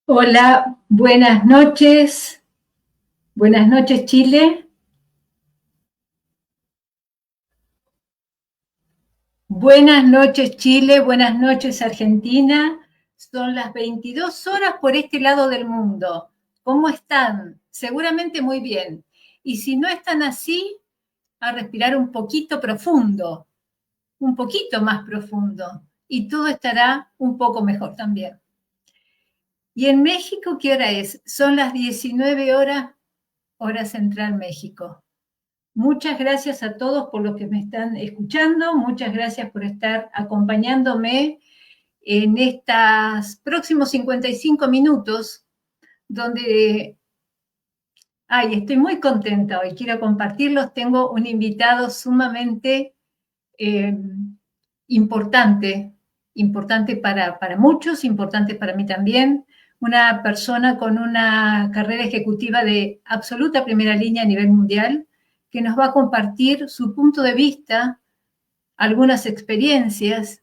Hola, buenas noches. Buenas noches, Chile. Buenas noches, Chile. Buenas noches, Argentina. Son las 22 horas por este lado del mundo. ¿Cómo están? Seguramente muy bien. Y si no están así, a respirar un poquito profundo, un poquito más profundo. Y todo estará un poco mejor también. ¿Y en México qué hora es? Son las 19 horas, hora central México. Muchas gracias a todos por los que me están escuchando, muchas gracias por estar acompañándome en estos próximos 55 minutos, donde estoy muy contenta hoy, quiero compartirlos, tengo un invitado sumamente eh, importante, importante para muchos, importante para mí también, una persona con una carrera ejecutiva de absoluta primera línea a nivel mundial, que nos va a compartir su punto de vista, algunas experiencias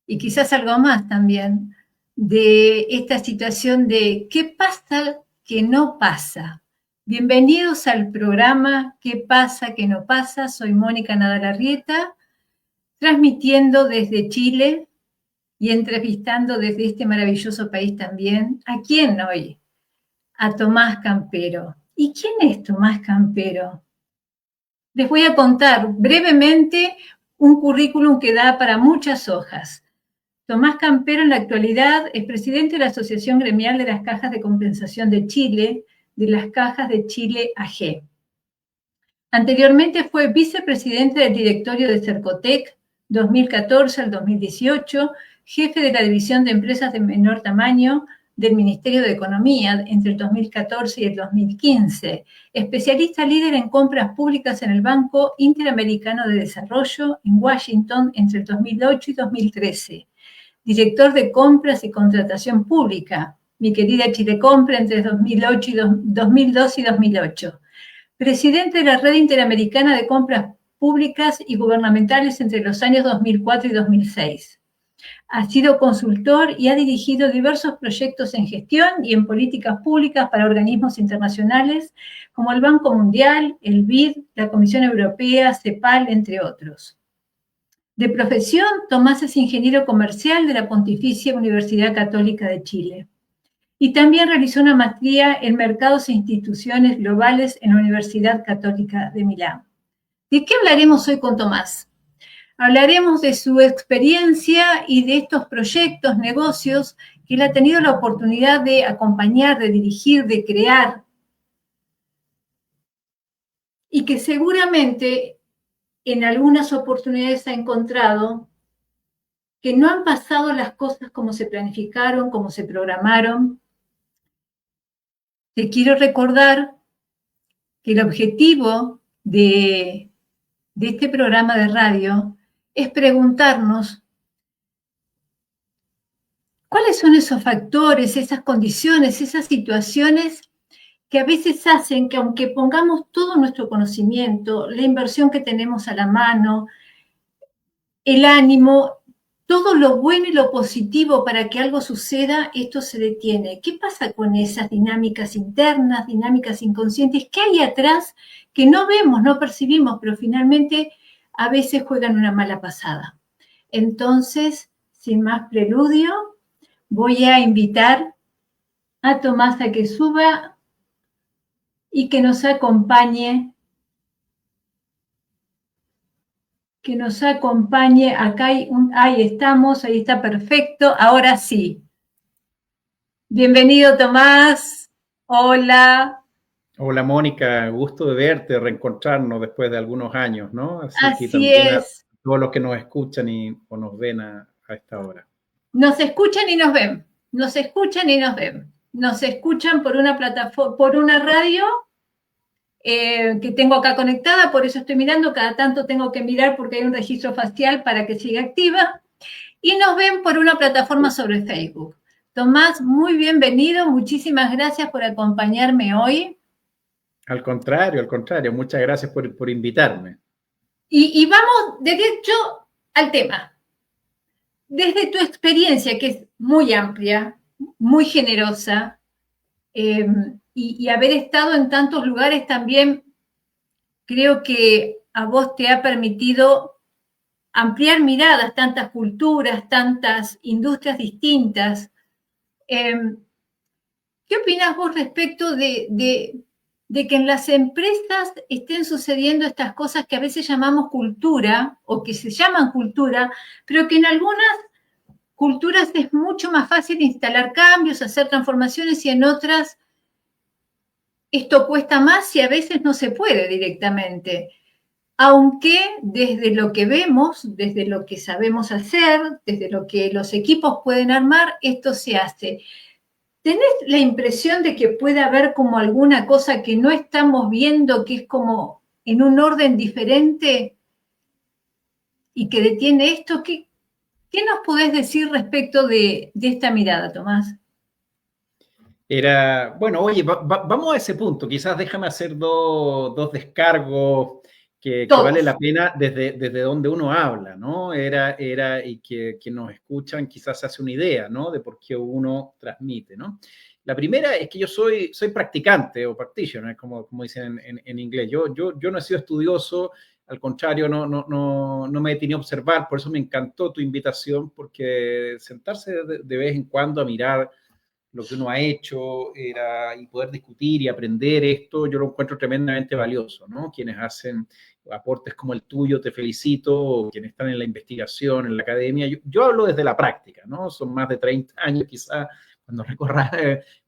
y quizás algo más también de esta situación de qué pasa que no pasa. Bienvenidos al programa ¿Qué pasa que no pasa? Soy Mónica Nadalarrieta, transmitiendo desde Chile y entrevistando desde este maravilloso país también. ¿A quién hoy? A Tomás Campero. ¿Y quién es Tomás Campero? Les voy a contar brevemente un currículum que da para muchas hojas. Tomás Campero en la actualidad es presidente de la Asociación Gremial de las Cajas de Compensación de Chile, de las Cajas de Chile AG. Anteriormente fue vicepresidente del directorio de Cercotec 2014 al 2018, jefe de la División de Empresas de Menor Tamaño del Ministerio de Economía entre el 2014 y el 2015, especialista líder en compras públicas en el Banco Interamericano de Desarrollo en Washington entre el 2008 y 2013, director de compras y contratación pública, mi querida Chile Compra entre 2002 y 2008, presidente de la Red Interamericana de Compras Públicas y Gubernamentales entre los años 2004 y 2006. Ha sido consultor y ha dirigido diversos proyectos en gestión y en políticas públicas para organismos internacionales como el Banco Mundial, el BID, la Comisión Europea, CEPAL, entre otros. De profesión, Tomás es ingeniero comercial de la Pontificia Universidad Católica de Chile. Y también realizó una maestría en mercados e instituciones globales en la Universidad Católica de Milán. ¿De qué hablaremos hoy con Tomás? Hablaremos de su experiencia y de estos proyectos, negocios que él ha tenido la oportunidad de acompañar, de dirigir, de crear, y que seguramente en algunas oportunidades ha encontrado que no han pasado las cosas como se planificaron, como se programaron. Te quiero recordar que el objetivo de este programa de radio es preguntarnos cuáles son esos factores, esas condiciones, esas situaciones que a veces hacen que aunque pongamos todo nuestro conocimiento, la inversión que tenemos a la mano, el ánimo, todo lo bueno y lo positivo para que algo suceda, esto se detiene. ¿Qué pasa con esas dinámicas internas, dinámicas inconscientes? ¿Qué hay atrás que no vemos, no percibimos, pero finalmente a veces juegan una mala pasada? Entonces, sin más preludio, voy a invitar a Tomás a que suba y que nos acompañe. Acá ahí estamos, ahí está perfecto, ahora sí. Bienvenido, Tomás. Hola. Hola Mónica, gusto de verte, reencontrarnos después de algunos años, ¿no? Así que Así también a es. todos los que nos escuchan o nos ven a esta hora. Nos escuchan y nos ven. Nos escuchan y nos ven. Nos escuchan por una plataforma, por una radio que tengo acá conectada, por eso estoy mirando. Cada tanto tengo que mirar porque hay un registro facial para que siga activa. Y nos ven por una plataforma sobre Facebook. Tomás, muy bienvenido. Muchísimas gracias por acompañarme hoy. Al contrario, muchas gracias por invitarme. Y vamos de hecho al tema. Desde tu experiencia, que es muy amplia, muy generosa, y haber estado en tantos lugares también creo que a vos te ha permitido ampliar miradas, tantas culturas, tantas industrias distintas. ¿Qué opinas vos respecto de que en las empresas estén sucediendo estas cosas que a veces llamamos cultura o que se llaman cultura, pero que en algunas culturas es mucho más fácil instalar cambios, hacer transformaciones, y en otras esto cuesta más y a veces no se puede directamente? Aunque desde lo que vemos, desde lo que sabemos hacer, desde lo que los equipos pueden armar, esto se hace. ¿Tenés la impresión de que puede haber como alguna cosa que no estamos viendo, que es como en un orden diferente y que detiene esto? ¿Qué nos podés decir respecto de esta mirada, Tomás? Bueno, oye, vamos a ese punto. Quizás déjame hacer dos descargos que vale la pena desde donde uno habla, ¿no? Y que nos escuchan quizás se hace una idea, ¿no? De por qué uno transmite, ¿no? La primera es que yo soy practicante o practitioner, como dicen en inglés. Yo no he sido estudioso, al contrario, no me he tenido a observar, por eso me encantó tu invitación, porque sentarse de vez en cuando a mirar lo que uno ha hecho y poder discutir y aprender esto, yo lo encuentro tremendamente valioso, ¿no? Quienes hacen aportes como el tuyo, te felicito, o quienes están en la investigación, en la academia, yo hablo desde la práctica, ¿no? Son más de 30 años quizás, cuando recorra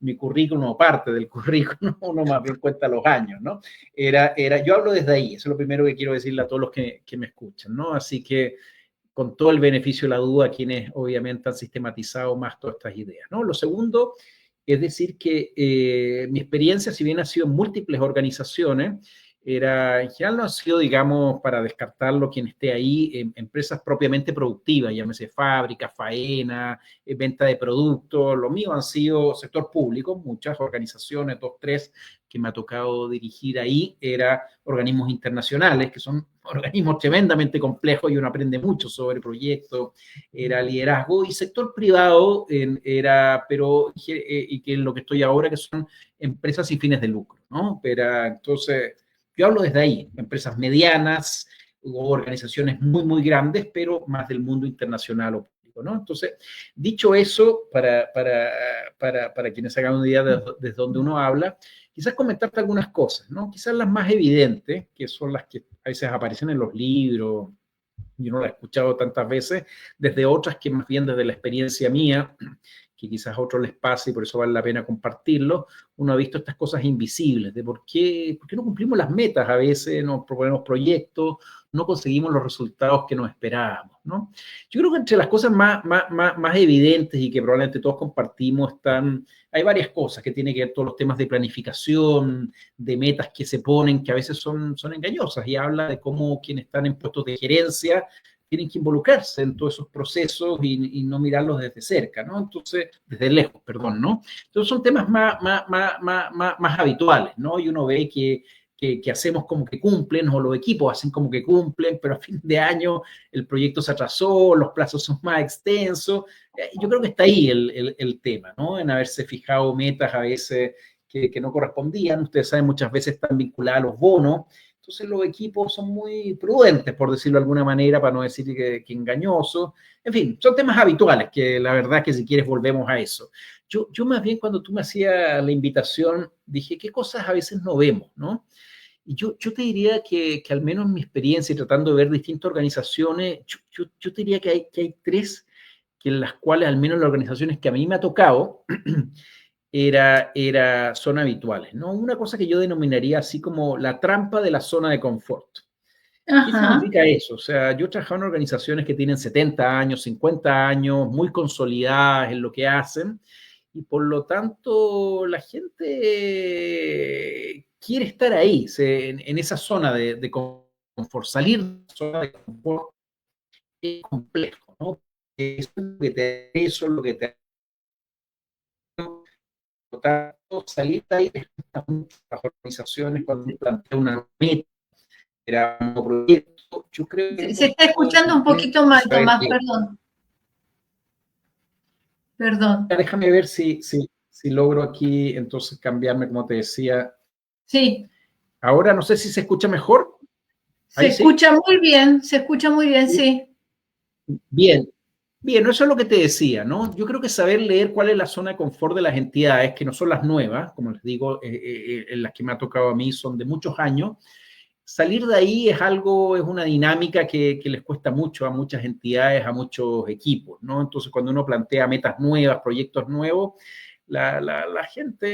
mi currículum o parte del currículum, uno más bien cuenta los años, ¿no? Yo hablo desde ahí, eso es lo primero que quiero decirle a todos los que me escuchan, ¿no? Así que con todo el beneficio de la duda, quienes obviamente han sistematizado más todas estas ideas, ¿no? Lo segundo es decir que mi experiencia, si bien ha sido en múltiples organizaciones, en general no ha sido, digamos, para descartarlo quien esté ahí, en empresas propiamente productivas, llámese fábrica, faena, venta de productos. Lo mío han sido sector público, muchas organizaciones, 2, 3 que me ha tocado dirigir ahí, organismos internacionales, que son organismos tremendamente complejos y uno aprende mucho sobre proyectos, era liderazgo, y sector privado y que es lo que estoy ahora, que son empresas sin fines de lucro, ¿no? Pero entonces, yo hablo desde ahí, empresas medianas o organizaciones muy, muy grandes, pero más del mundo internacional o público, ¿no? Entonces, dicho eso, para quienes hagan una idea desde donde uno habla, quizás comentarte algunas cosas, ¿no? Quizás las más evidentes, que son las que a veces aparecen en los libros, yo no las he escuchado tantas veces, desde otras que más bien desde la experiencia mía, que quizás a otros les pase y por eso vale la pena compartirlo, uno ha visto estas cosas invisibles, de por qué no cumplimos las metas a veces, nos proponemos proyectos, no conseguimos los resultados que nos esperábamos, ¿no? Yo creo que entre las cosas más evidentes y que probablemente todos compartimos hay varias cosas que tienen que ver todos los temas de planificación, de metas que se ponen, que a veces son engañosas, y habla de cómo quienes están en puestos de gerencia tienen que involucrarse en todos esos procesos y no mirarlos desde cerca, ¿no? Entonces, desde lejos, perdón, ¿no? Entonces son temas más habituales, ¿no? Y uno ve que hacemos como que cumplen, o los equipos hacen como que cumplen, pero a fin de año el proyecto se atrasó, los plazos son más extensos. Yo creo que está ahí el tema, ¿no? En haberse fijado metas a veces que no correspondían. Ustedes saben, muchas veces están vinculadas a los bonos. Entonces los equipos son muy prudentes, por decirlo de alguna manera, para no decir que engañosos. En fin, son temas habituales que la verdad es que si quieres volvemos a eso. Yo más bien cuando tú me hacías la invitación dije, ¿qué cosas a veces no vemos, no? Y yo te diría que al menos en mi experiencia y tratando de ver distintas organizaciones, yo te diría que hay tres que en las cuales al menos las organizaciones que a mí me ha tocado son habituales, ¿no? Una cosa que yo denominaría así como la trampa de la zona de confort. ¿Qué significa eso? O sea, yo he trabajado en organizaciones que tienen 70 años, 50 años, muy consolidadas en lo que hacen, y por lo tanto la gente quiere estar ahí, en esa zona de confort. Salir de la zona de confort es complejo, ¿no? Eso es lo que te tanto, salir de ahí, las organizaciones cuando plantea una meta, era un proyecto, yo creo que Se está escuchando un poquito mal, saber Tomás, que perdón. Perdón. Déjame ver si logro aquí entonces cambiarme, como te decía. Sí, Ahora no sé si se escucha mejor. se Ahí sí. escucha muy bien, se escucha muy bien, sí. Bien, bien, eso es lo que te decía, ¿no? Yo creo que saber leer cuál es la zona de confort de las entidades, que no son las nuevas, como les digo, en las que me ha tocado a mí, son de muchos años. Salir de ahí es algo, es una dinámica que les cuesta mucho a muchas entidades, a muchos equipos, ¿no? Entonces, cuando uno plantea metas nuevas, proyectos nuevos, la gente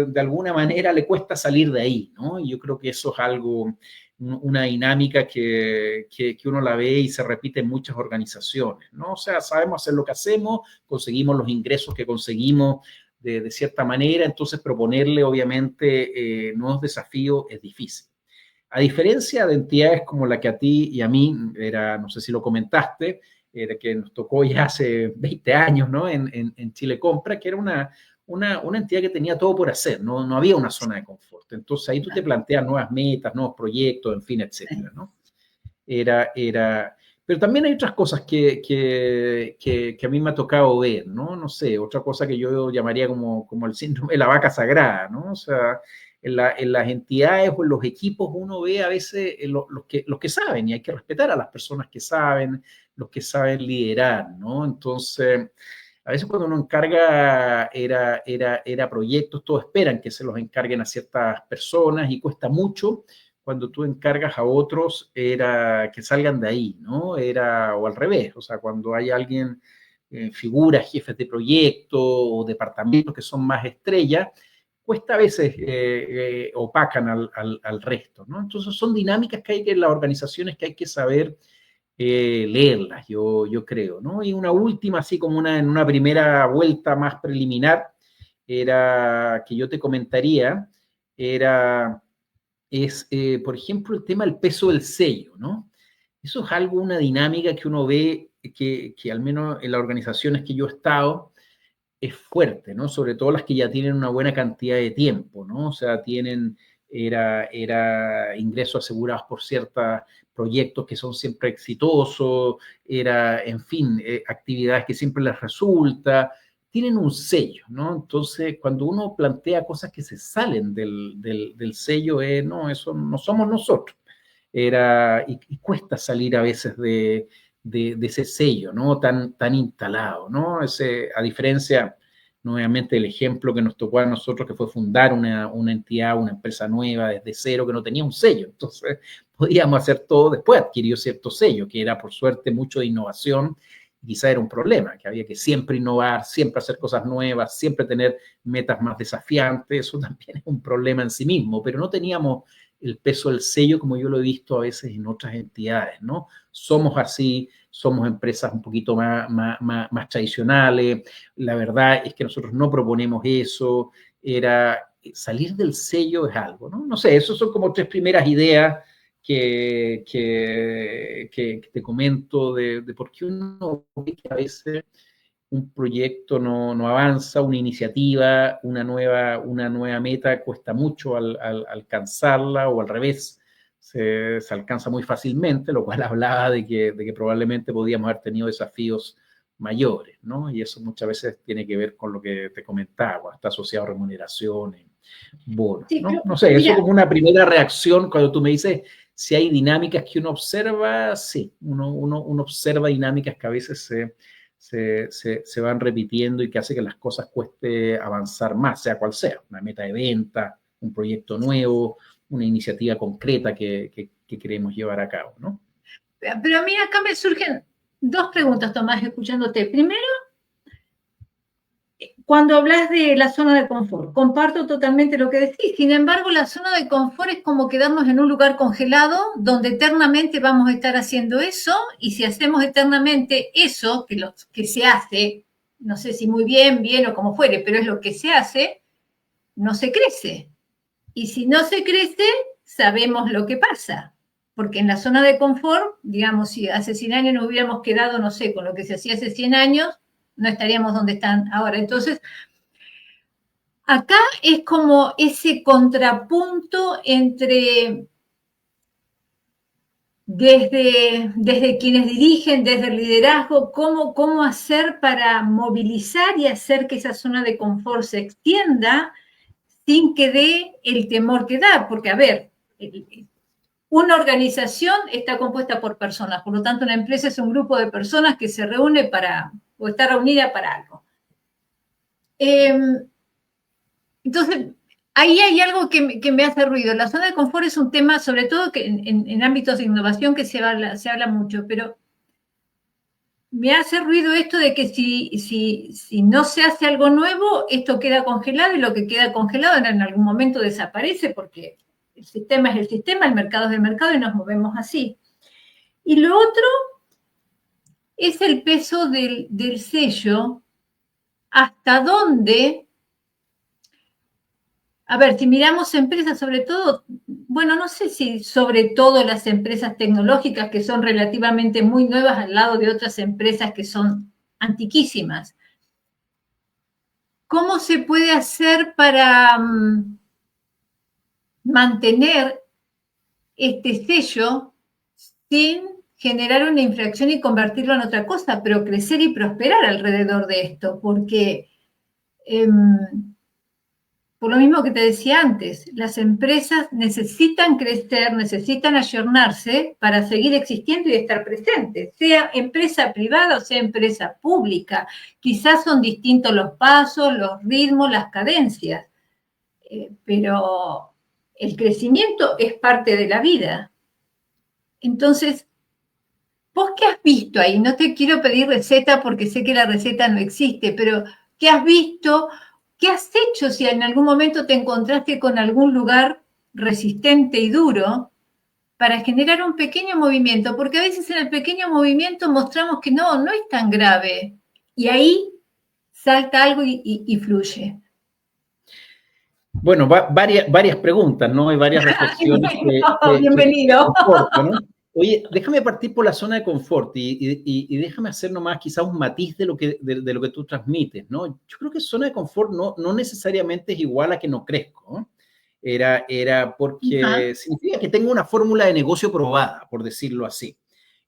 de alguna manera le cuesta salir de ahí, ¿no? Y yo creo que eso es algo, una dinámica que uno la ve y se repite en muchas organizaciones, ¿no? O sea, sabemos hacer lo que hacemos, conseguimos los ingresos que conseguimos de cierta manera, entonces proponerle obviamente nuevos desafíos es difícil. A diferencia de entidades como la que a ti y a mí, era, no sé si lo comentaste, que nos tocó ya hace 20 años, ¿no? En Chile Compra, que era una entidad que tenía todo por hacer, ¿no? No había una zona de confort. Entonces ahí tú te planteas nuevas metas, nuevos proyectos, en fin, etcétera, ¿no? Pero también hay otras cosas que a mí me ha tocado ver, ¿no? No sé, otra cosa que yo llamaría como el síndrome de la vaca sagrada, ¿no? O sea, en las entidades o en los equipos uno ve a veces los que saben y hay que respetar a las personas que saben, los que saben liderar, ¿no? Entonces, a veces cuando uno encarga era proyectos, todos esperan que se los encarguen a ciertas personas y cuesta mucho cuando tú encargas a otros era que salgan de ahí, ¿no? Era, o al revés, o sea, cuando hay alguien, figuras, jefes de proyecto o departamentos que son más estrellas, cuesta a veces opacan al resto, ¿no? Entonces son dinámicas que hay que en las organizaciones que hay que saber leerlas, yo creo, ¿no? Y una última, así como en una primera vuelta más preliminar, era que yo te comentaría, era por ejemplo, el tema del peso del sello, ¿no? Eso es algo, una dinámica que uno ve que al menos en las organizaciones que yo he estado, es fuerte, ¿no? Sobre todo las que ya tienen una buena cantidad de tiempo, ¿no? O sea, tienen, ingresos asegurados por ciertos proyectos que son siempre exitosos, en fin, actividades que siempre les resulta, tienen un sello, ¿no? Entonces, cuando uno plantea cosas que se salen del sello, no, eso no somos nosotros. Y cuesta salir a veces de ese sello, ¿no? Tan instalado, ¿no? A diferencia, nuevamente, del ejemplo que nos tocó a nosotros, que fue fundar una entidad, una empresa nueva desde cero, que no tenía un sello. Entonces, podíamos hacer todo, después adquirió cierto sello, que era, por suerte, mucho de innovación, y quizá era un problema, que había que siempre innovar, siempre hacer cosas nuevas, siempre tener metas más desafiantes, eso también es un problema en sí mismo, pero no teníamos el peso del sello como yo lo he visto a veces en otras entidades, ¿no? Somos así, somos empresas un poquito más tradicionales, la verdad es que nosotros no proponemos eso, salir del sello es algo, ¿no? No sé, esas son como tres primeras ideas que te comento de por qué uno ve que a veces un proyecto no avanza, una iniciativa, una nueva meta cuesta mucho alcanzarla o al revés, se alcanza muy fácilmente, lo cual hablaba de que probablemente podíamos haber tenido desafíos mayores, ¿no? Y eso muchas veces tiene que ver con lo que te comentaba, está asociado a remuneraciones, bonos, Sí, ¿no? pero No sé, eso mira, como una primera reacción cuando tú me dices si hay dinámicas que uno observa, sí, uno observa dinámicas que a veces se van repitiendo y que hace que las cosas cueste avanzar más, sea cual sea, una meta de venta, un proyecto nuevo, una iniciativa concreta que queremos llevar a cabo, ¿no? pero mira, acá me surgen dos preguntas, Tomás, escuchándote. Primero, cuando hablas de la zona de confort, comparto totalmente lo que decís. Sin embargo, la zona de confort es como quedarnos en un lugar congelado donde eternamente vamos a estar haciendo eso y si hacemos eternamente eso, que se hace, no sé si muy bien, bien o como fuere, pero es lo que se hace, no se crece. Y si no se crece, sabemos lo que pasa. Porque en la zona de confort, digamos, si hace 100 años nos hubiéramos quedado, no sé, con lo que se hacía hace 100 años, no estaríamos donde están ahora. Entonces, acá es como ese contrapunto entre desde quienes dirigen, desde el liderazgo, cómo hacer para movilizar y hacer que esa zona de confort se extienda sin que dé el temor que da, porque a ver, una organización está compuesta por personas, por lo tanto una empresa es un grupo de personas que se reúne o está reunida para algo. Entonces, ahí hay algo que me hace ruido. La zona de confort es un tema, sobre todo que en ámbitos de innovación, que se habla mucho, pero me hace ruido esto de que si no se hace algo nuevo, esto queda congelado y lo que queda congelado en algún momento desaparece porque el sistema es el sistema, el mercado es el mercado y nos movemos así. Y lo otro es el peso del sello, hasta dónde. A ver, si miramos empresas, sobre todo, bueno, no sé si sobre todo las empresas tecnológicas que son relativamente muy nuevas al lado de otras empresas que son antiquísimas. ¿Cómo se puede hacer para mantener este sello sin generar una infracción y convertirlo en otra cosa, pero crecer y prosperar alrededor de esto? Porque por lo mismo que te decía antes, las empresas necesitan crecer, necesitan ayornarse para seguir existiendo y estar presentes, sea empresa privada o sea empresa pública. Quizás son distintos los pasos, los ritmos, las cadencias, pero el crecimiento es parte de la vida. Entonces, ¿vos qué has visto ahí? No te quiero pedir receta porque sé que la receta no existe, pero ¿qué has visto? ¿Qué has hecho si en algún momento te encontraste con algún lugar resistente y duro para generar un pequeño movimiento? Porque a veces en el pequeño movimiento mostramos que no es tan grave. Y ahí salta algo y fluye. Bueno, varias preguntas, ¿no? Hay varias reflexiones Bienvenido. ¿no? Oye, déjame partir por la zona de confort y déjame hacer nomás quizás un matiz de lo que tú transmites, ¿no? Yo creo que zona de confort no necesariamente es igual a que no crezco, ¿no? Era porque significa que tengo una fórmula de negocio probada, por decirlo así.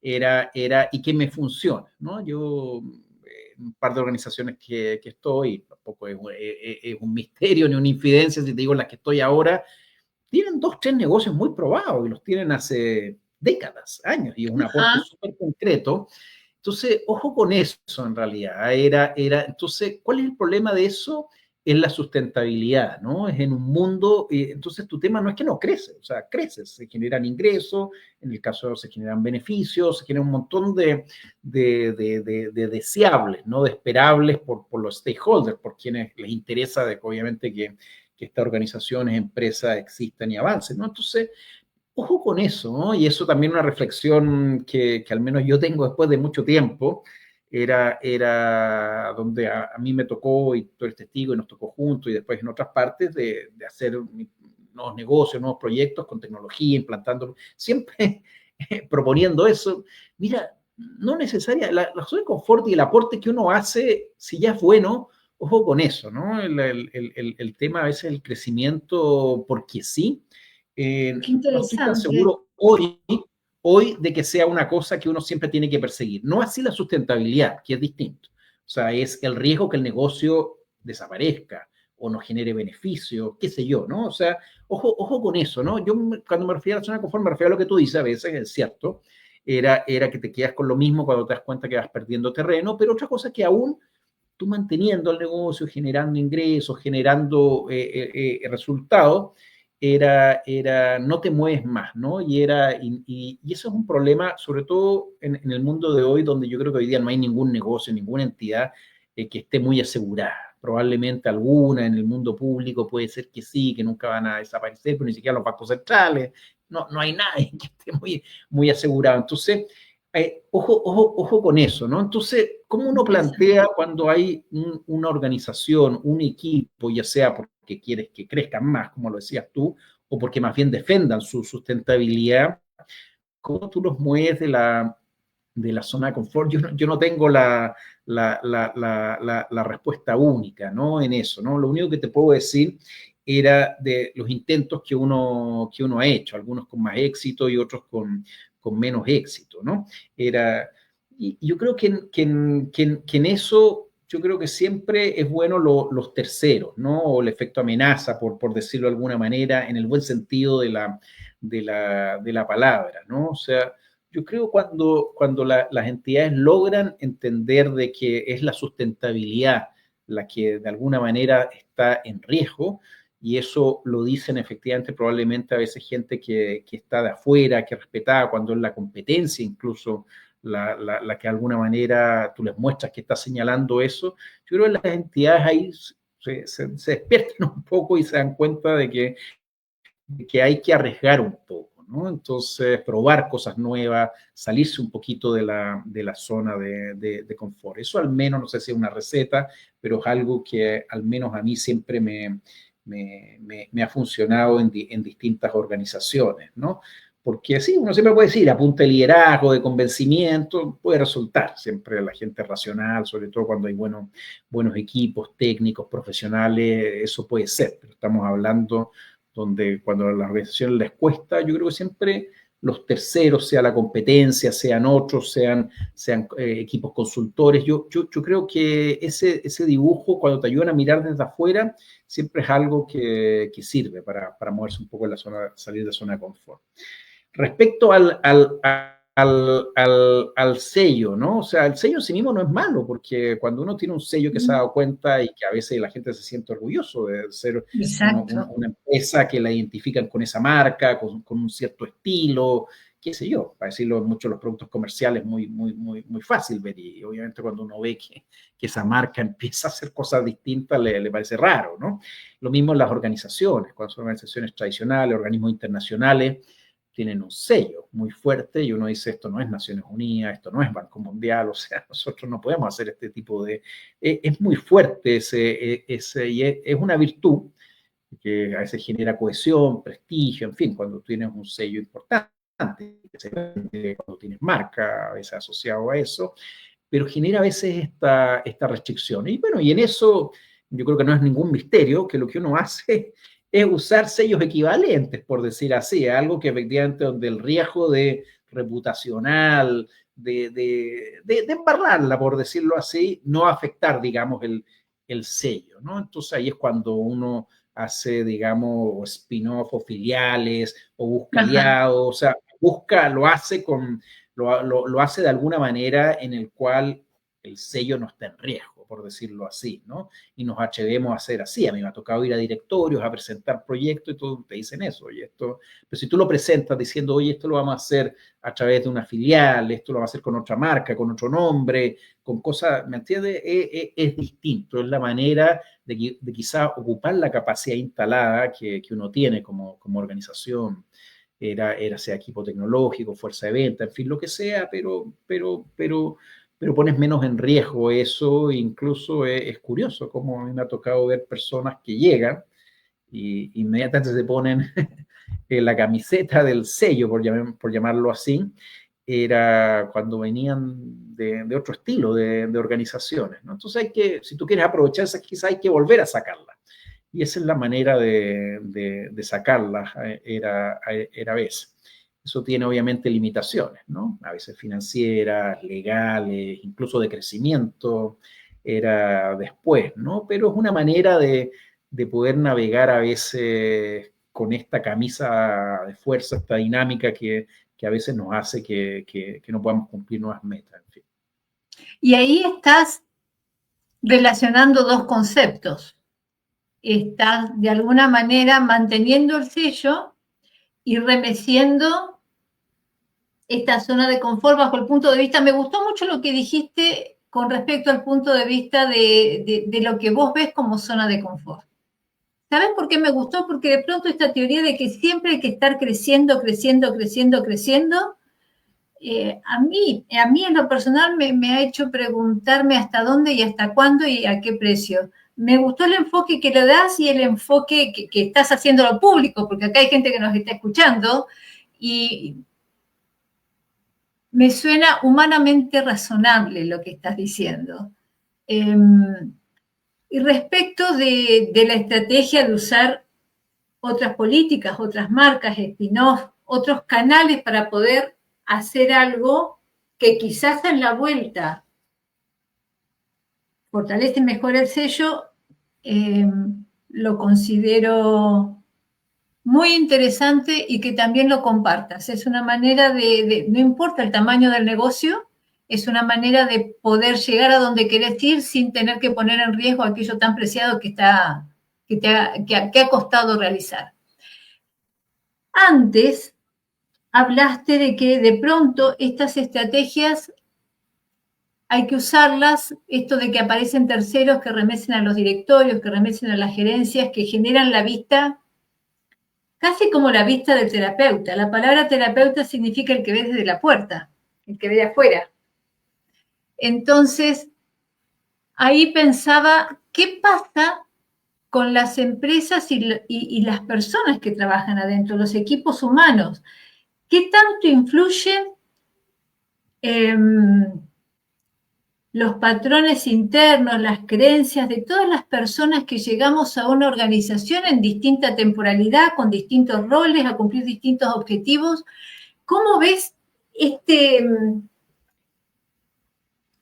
Y que me funciona, ¿no? Yo, un par de organizaciones que estoy, tampoco es un misterio ni una infidencia si te digo las que estoy ahora, tienen 2, 3 negocios muy probados y los tienen hace décadas, años, y es un aporte súper concreto. Entonces, ojo con eso en realidad. Entonces, ¿cuál es el problema de eso? Es la sustentabilidad, ¿no? Es en un mundo, entonces tu tema no es que no crece, o sea, creces, se generan ingresos, en el caso se generan beneficios, se genera un montón de deseables, ¿no? De esperables por los stakeholders, por quienes les interesa obviamente que estas organizaciones, empresas existan y avancen, ¿no? Entonces, ojo con eso, ¿no? Y eso también una reflexión que al menos yo tengo después de mucho tiempo, era donde a mí me tocó, y tú eres testigo, y nos tocó juntos, y después en otras partes, de hacer nuevos negocios, nuevos proyectos con tecnología, implantando, siempre proponiendo eso. Mira, no necesaria, la zona de confort y el aporte que uno hace, si ya es bueno, ojo con eso, ¿no? El tema a veces el crecimiento porque sí. Qué No estoy tan interesante. seguro hoy de que sea una cosa que uno siempre tiene que perseguir. No así la sustentabilidad, que es distinto. O sea, es el riesgo que el negocio desaparezca o no genere beneficios, qué sé yo, ¿no? O sea, ojo con eso, ¿no? Yo cuando me refiero a la zona de confort, me refiero a lo que tú dices a veces, es cierto, era que te quedas con lo mismo cuando te das cuenta que vas perdiendo terreno, pero otra cosa es que aún tú manteniendo el negocio, generando ingresos, generando resultados, no te mueves más, ¿no? Y eso es un problema, sobre todo en el mundo de hoy, donde yo creo que hoy día no hay ningún negocio, ninguna entidad que esté muy asegurada. Probablemente alguna en el mundo público puede ser que sí, que nunca van a desaparecer, pero ni siquiera los bancos centrales, no hay nadie que esté muy asegurado. Entonces, ojo con eso, ¿no? Entonces, ¿cómo uno plantea cuando hay una organización, un equipo, ya sea porque quieres que crezcan más, como lo decías tú, o porque más bien defendan su sustentabilidad? ¿Cómo tú los mueves de la zona de confort? Yo no tengo la respuesta única, ¿no? En eso, ¿no? Lo único que te puedo decir era de los intentos que uno ha hecho, algunos con más éxito y otros con con menos éxito, ¿no? Y yo creo que en eso, yo creo que siempre es bueno los terceros, ¿no? O el efecto amenaza, por decirlo de alguna manera, en el buen sentido de la palabra, ¿no? O sea, yo creo cuando las entidades logran entender de que es la sustentabilidad la que de alguna manera está en riesgo, y eso lo dicen efectivamente probablemente a veces gente que está de afuera, que es respetada, cuando es la competencia incluso la que de alguna manera tú les muestras que está señalando eso. Yo creo que las entidades ahí se despiertan un poco y se dan cuenta de que hay que arriesgar un poco, ¿no? Entonces, probar cosas nuevas, salirse un poquito de la zona de confort. Eso al menos, no sé si es una receta, pero es algo que al menos a mí siempre me ha funcionado en distintas organizaciones, ¿no? Porque sí, uno siempre puede decir, a punta de liderazgo, de convencimiento, puede resultar siempre la gente racional, sobre todo cuando hay buenos equipos técnicos, profesionales, eso puede ser, pero estamos hablando donde cuando a las organizaciones les cuesta, yo creo que siempre los terceros, sea la competencia, sean otros, sean equipos consultores, yo creo que ese dibujo, cuando te ayudan a mirar desde afuera, siempre es algo que sirve para moverse un poco en la zona, salir de la zona de confort. Respecto al sello, ¿no? O sea, el sello en sí mismo no es malo, porque cuando uno tiene un sello que se ha dado cuenta y que a veces la gente se siente orgulloso de ser Exacto. una empresa que la identifican con esa marca, con un cierto estilo, qué sé yo, para decirlo mucho los productos comerciales, muy, muy, muy, muy fácil ver, y obviamente cuando uno ve que esa marca empieza a hacer cosas distintas, le parece raro, ¿no? Lo mismo en las organizaciones, cuando son organizaciones tradicionales, organismos internacionales, tienen un sello muy fuerte y uno dice, esto no es Naciones Unidas, esto no es Banco Mundial, o sea, nosotros no podemos hacer este tipo de... Es muy fuerte y es una virtud que a veces genera cohesión, prestigio, en fin, cuando tienes un sello importante, cuando tienes marca, a veces asociado a eso, pero genera a veces esta restricción. Y bueno, y en eso yo creo que no es ningún misterio que lo que uno hace es usar sellos equivalentes, por decir así, algo que efectivamente donde el riesgo de reputacional, de embarrarla, por decirlo así, no afectar, digamos, el sello, ¿no? Entonces ahí es cuando uno hace, digamos, spin-off o filiales, o busca Ajá. aliados, o sea, lo hace de alguna manera en el cual el sello no está en riesgo, por decirlo así, ¿no? Y nos atrevemos a hacer así. A mí me ha tocado ir a directorios, a presentar proyectos y todos te dicen eso. Oye, esto, pero si tú lo presentas diciendo, oye, esto lo vamos a hacer a través de una filial, esto lo vamos a hacer con otra marca, con otro nombre, con cosas, ¿me entiendes? Es distinto, es la manera de quizá ocupar la capacidad instalada que uno tiene como organización, sea equipo tecnológico, fuerza de venta, en fin, lo que sea, pero pones menos en riesgo eso. Incluso es curioso cómo a mí me ha tocado ver personas que llegan y inmediatamente se ponen la camiseta del sello, por llamarlo así, era cuando venían de otro estilo de organizaciones, ¿no? Entonces si tú quieres aprovechar esa, quizá hay que volver a sacarla. Y esa es la manera de sacarla, era a veces. Eso tiene obviamente limitaciones, ¿no? A veces financieras, legales, incluso de crecimiento, era después, ¿no? Pero es una manera de poder navegar a veces con esta camisa de fuerza, esta dinámica que a veces nos hace que no podamos cumplir nuevas metas. En fin. Y ahí estás relacionando dos conceptos. Estás de alguna manera manteniendo el sello y remeciendo esta zona de confort bajo el punto de vista. Me gustó mucho lo que dijiste con respecto al punto de vista de lo que vos ves como zona de confort. ¿Sabes por qué me gustó? Porque de pronto esta teoría de que siempre hay que estar creciendo, creciendo, creciendo, creciendo, a mí en lo personal me ha hecho preguntarme hasta dónde y hasta cuándo y a qué precio. Me gustó el enfoque que le das y el enfoque que estás haciendo al público, porque acá hay gente que nos está escuchando y me suena humanamente razonable lo que estás diciendo. Y respecto de la estrategia de usar otras políticas, otras marcas, spin-off, otros canales para poder hacer algo que quizás en la vuelta fortalece mejor el sello, lo considero muy interesante y que también lo compartas. Es una manera no importa el tamaño del negocio, es una manera de poder llegar a donde querés ir sin tener que poner en riesgo aquello tan preciado que ha costado realizar. Antes hablaste de que de pronto estas estrategias hay que usarlas, esto de que aparecen terceros que remesen a los directorios, que remesen a las gerencias, que generan la vista, casi como la vista del terapeuta. La palabra terapeuta significa el que ve desde la puerta, el que ve de afuera. Entonces, ahí pensaba, ¿qué pasa con las empresas y las personas que trabajan adentro, los equipos humanos? ¿Qué tanto influyen los patrones internos, las creencias de todas las personas que llegamos a una organización en distinta temporalidad, con distintos roles, a cumplir distintos objetivos? ¿Cómo ves este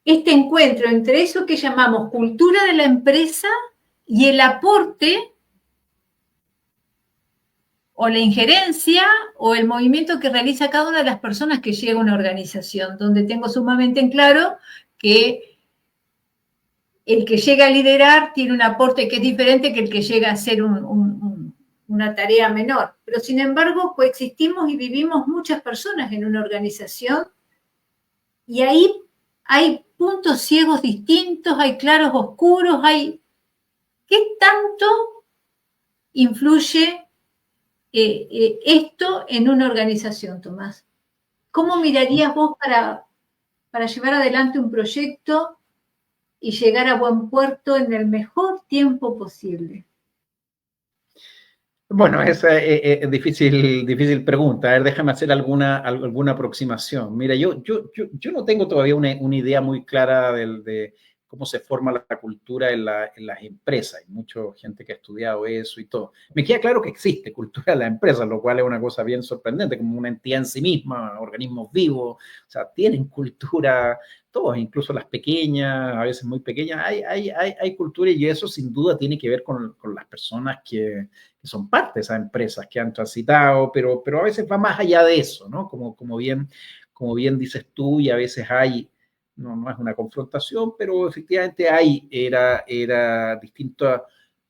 encuentro entre eso que llamamos cultura de la empresa y el aporte o la injerencia o el movimiento que realiza cada una de las personas que llega a una organización, donde tengo sumamente en claro que el que llega a liderar tiene un aporte que es diferente que el que llega a hacer una tarea menor. Pero sin embargo, coexistimos y vivimos muchas personas en una organización y ahí hay puntos ciegos distintos, hay claros oscuros, ¿qué tanto influye esto en una organización, Tomás? ¿Cómo mirarías vos para llevar adelante un proyecto y llegar a buen puerto en el mejor tiempo posible? Bueno, esa es difícil pregunta. A ver, déjame hacer alguna aproximación. Mira, yo no tengo todavía una idea muy clara de cómo se forma la cultura en las empresas. Hay mucha gente que ha estudiado eso y todo. Me queda claro que existe cultura en las empresas, lo cual es una cosa bien sorprendente, como una entidad en sí misma, organismos vivos, o sea, tienen cultura, todos, incluso las pequeñas, a veces muy pequeñas, hay cultura y eso sin duda tiene que ver con las personas que son parte de esas empresas que han transitado, pero a veces va más allá de eso, ¿no? Como bien dices tú, y a veces no es una confrontación, pero efectivamente era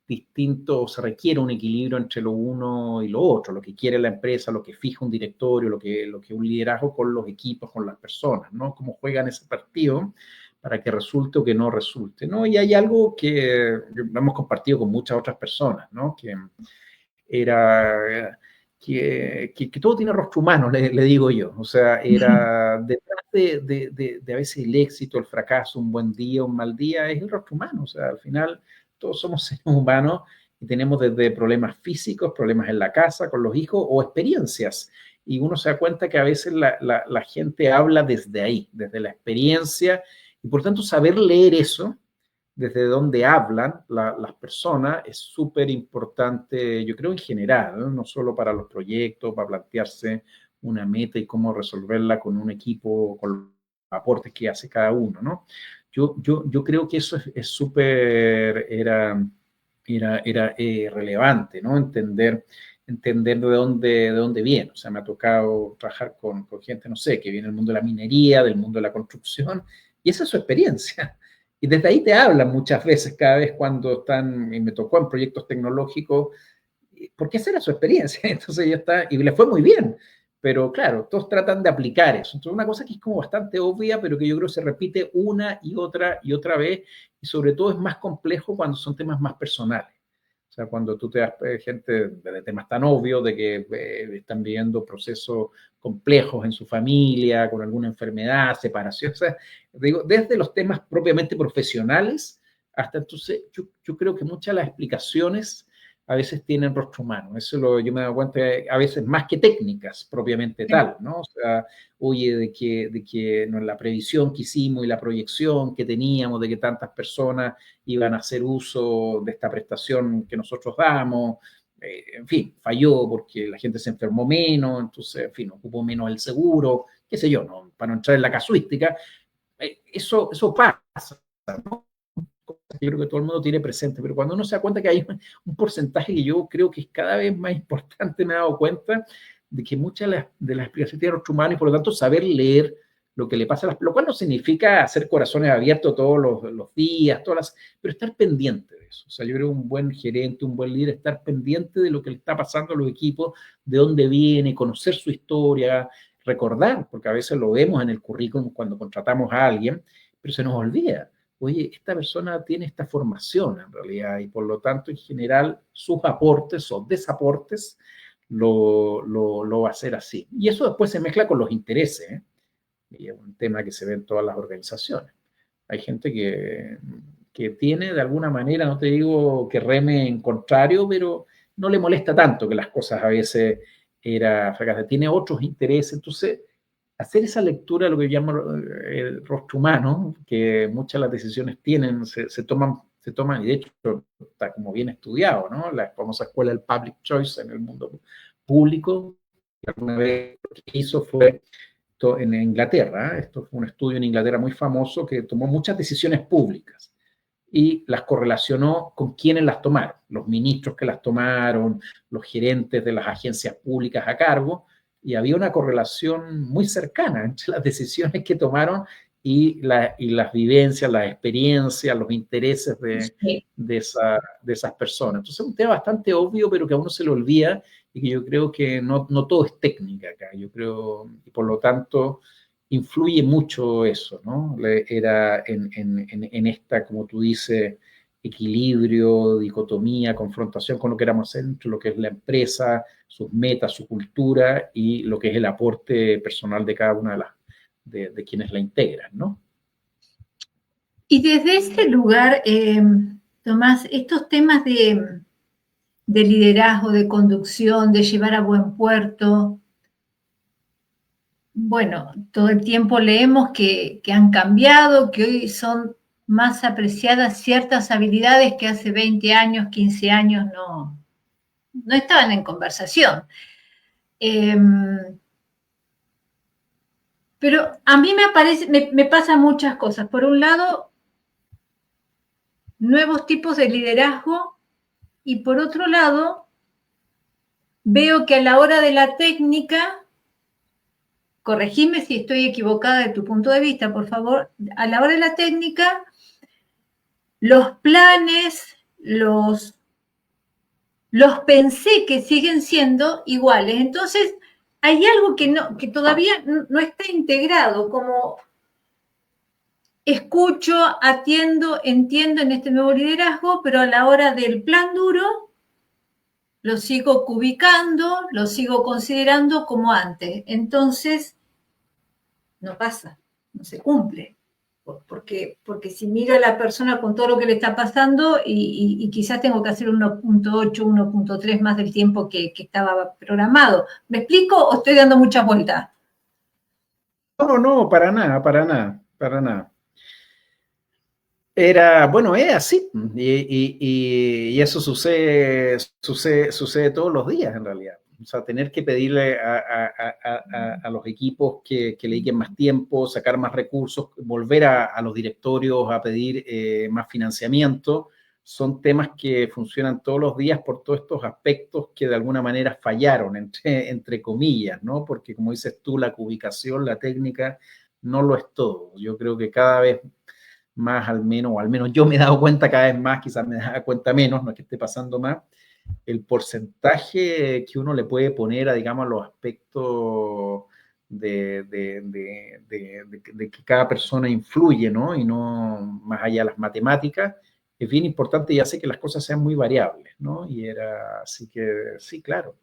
distinto, se requiere un equilibrio entre lo uno y lo otro, lo que quiere la empresa, lo que fija un directorio, lo que un liderazgo con los equipos, con las personas, ¿no? Cómo juegan ese partido para que resulte o que no resulte, ¿no? Y hay algo que lo hemos compartido con muchas otras personas, ¿no? Era que todo tiene rostro humano, le digo yo. O sea, era detrás de a veces el éxito, el fracaso, un buen día, un mal día, es el rostro humano. O sea, al final todos somos seres humanos y tenemos desde problemas físicos, problemas en la casa, con los hijos o experiencias. Y uno se da cuenta que a veces la gente habla desde ahí, desde la experiencia, y por tanto saber leer eso desde donde hablan las personas es súper importante, yo creo en general, ¿no? No solo para los proyectos, para plantearse una meta y cómo resolverla con un equipo, con los aportes que hace cada uno, ¿no? Yo creo que eso es súper, era relevante, ¿no? Entender de dónde viene. O sea, me ha tocado trabajar con gente, no sé, que viene del mundo de la minería, del mundo de la construcción, y esa es su experiencia. Y desde ahí te hablan muchas veces, cada vez cuando están, y me tocó en proyectos tecnológicos, porque esa era su experiencia. Entonces ya está, y le fue muy bien. Pero claro, todos tratan de aplicar eso. Entonces, una cosa que es como bastante obvia, pero que yo creo que se repite una y otra vez, y sobre todo es más complejo cuando son temas más personales. O sea, cuando tú te das gente de temas tan obvios de que están viviendo procesos complejos en su familia, con alguna enfermedad, separación, o sea, digo, desde los temas propiamente profesionales hasta entonces, yo creo que muchas de las explicaciones a veces tienen rostro humano. Yo me he dado cuenta a veces más que técnicas propiamente tal, ¿no? O sea, oye, de que no, la previsión que hicimos y la proyección que teníamos de que tantas personas iban a hacer uso de esta prestación que nosotros damos, en fin, falló porque la gente se enfermó menos, entonces, en fin, ocupó menos el seguro, qué sé yo, ¿no? Para no entrar en la casuística, eso pasa, ¿no? Yo creo que todo el mundo tiene presente, pero cuando uno se da cuenta que hay un porcentaje que yo creo que es cada vez más importante, me he dado cuenta de que muchas de las explicaciones tienen otros humanos y por lo tanto saber leer lo que le pasa a las, lo cual no significa hacer corazones abiertos todos los días, pero estar pendiente de eso. O sea, yo creo que un buen gerente, un buen líder, estar pendiente de lo que le está pasando a los equipos, de dónde viene, conocer su historia, recordar, porque a veces lo vemos en el currículum cuando contratamos a alguien, pero se nos olvida. Oye, esta persona tiene esta formación en realidad y por lo tanto en general sus aportes o desaportes lo va a hacer así. Y eso después se mezcla con los intereses, ¿eh? Y es un tema que se ve en todas las organizaciones. Hay gente que tiene de alguna manera, no te digo que reme en contrario, pero no le molesta tanto que las cosas a veces fracasas. Tiene otros intereses, entonces hacer esa lectura, lo que yo llamo el rostro humano, que muchas de las decisiones se toman, y de hecho está como bien estudiado, ¿no? La famosa escuela del public choice en el mundo público, que alguna vez lo que hizo fue en Inglaterra, esto fue un estudio en Inglaterra muy famoso que tomó muchas decisiones públicas y las correlacionó con quienes las tomaron, los ministros que las tomaron, los gerentes de las agencias públicas a cargo, y había una correlación muy cercana entre las decisiones que tomaron y las vivencias, las experiencias, los intereses de esas personas. Entonces es un tema bastante obvio, pero que a uno se le olvida y que yo creo que no todo es técnica acá, yo creo, y por lo tanto influye mucho eso, ¿no? Era en esta, como tú dices, equilibrio, dicotomía, confrontación con lo que éramos entre lo que es la empresa, sus metas, su cultura y lo que es el aporte personal de cada una de quienes la integran, ¿no? Y desde ese lugar, Tomás, estos temas de liderazgo, de conducción, de llevar a buen puerto, bueno, todo el tiempo leemos que han cambiado, que hoy son más apreciadas ciertas habilidades que hace 20 años, 15 años no estaban en conversación. Pero a mí me pasan muchas cosas. Por un lado, nuevos tipos de liderazgo y por otro lado, veo que a la hora de la técnica, corregime si estoy equivocada de tu punto de vista, por favor, a la hora de la técnica, los planes, los pensé que siguen siendo iguales. Entonces, hay algo que todavía no está integrado, como escucho, atiendo, entiendo en este nuevo liderazgo, pero a la hora del plan duro, lo sigo ubicando, lo sigo considerando como antes. Entonces, no pasa, no se cumple. Porque si miro a la persona con todo lo que le está pasando y quizás tengo que hacer 1.8, 1.3 más del tiempo que estaba programado. ¿Me explico o estoy dando muchas vueltas? No, para nada. Bueno, es así, y eso sucede todos los días en realidad. O sea, tener que pedirle a los equipos que le dediquen más tiempo, sacar más recursos, volver a los directorios a pedir más financiamiento, son temas que funcionan todos los días por todos estos aspectos que de alguna manera fallaron, entre comillas, ¿no? Porque como dices tú, la ubicación, la técnica, no lo es todo. Yo creo que cada vez más o al menos yo me he dado cuenta cada vez más, quizás me da cuenta menos, no es que esté pasando más, el porcentaje que uno le puede poner a, digamos, los aspectos de que cada persona influye, ¿no? Y no más allá de las matemáticas, es bien importante y hace que las cosas sean muy variables, ¿no? Y era, así que, sí, claro,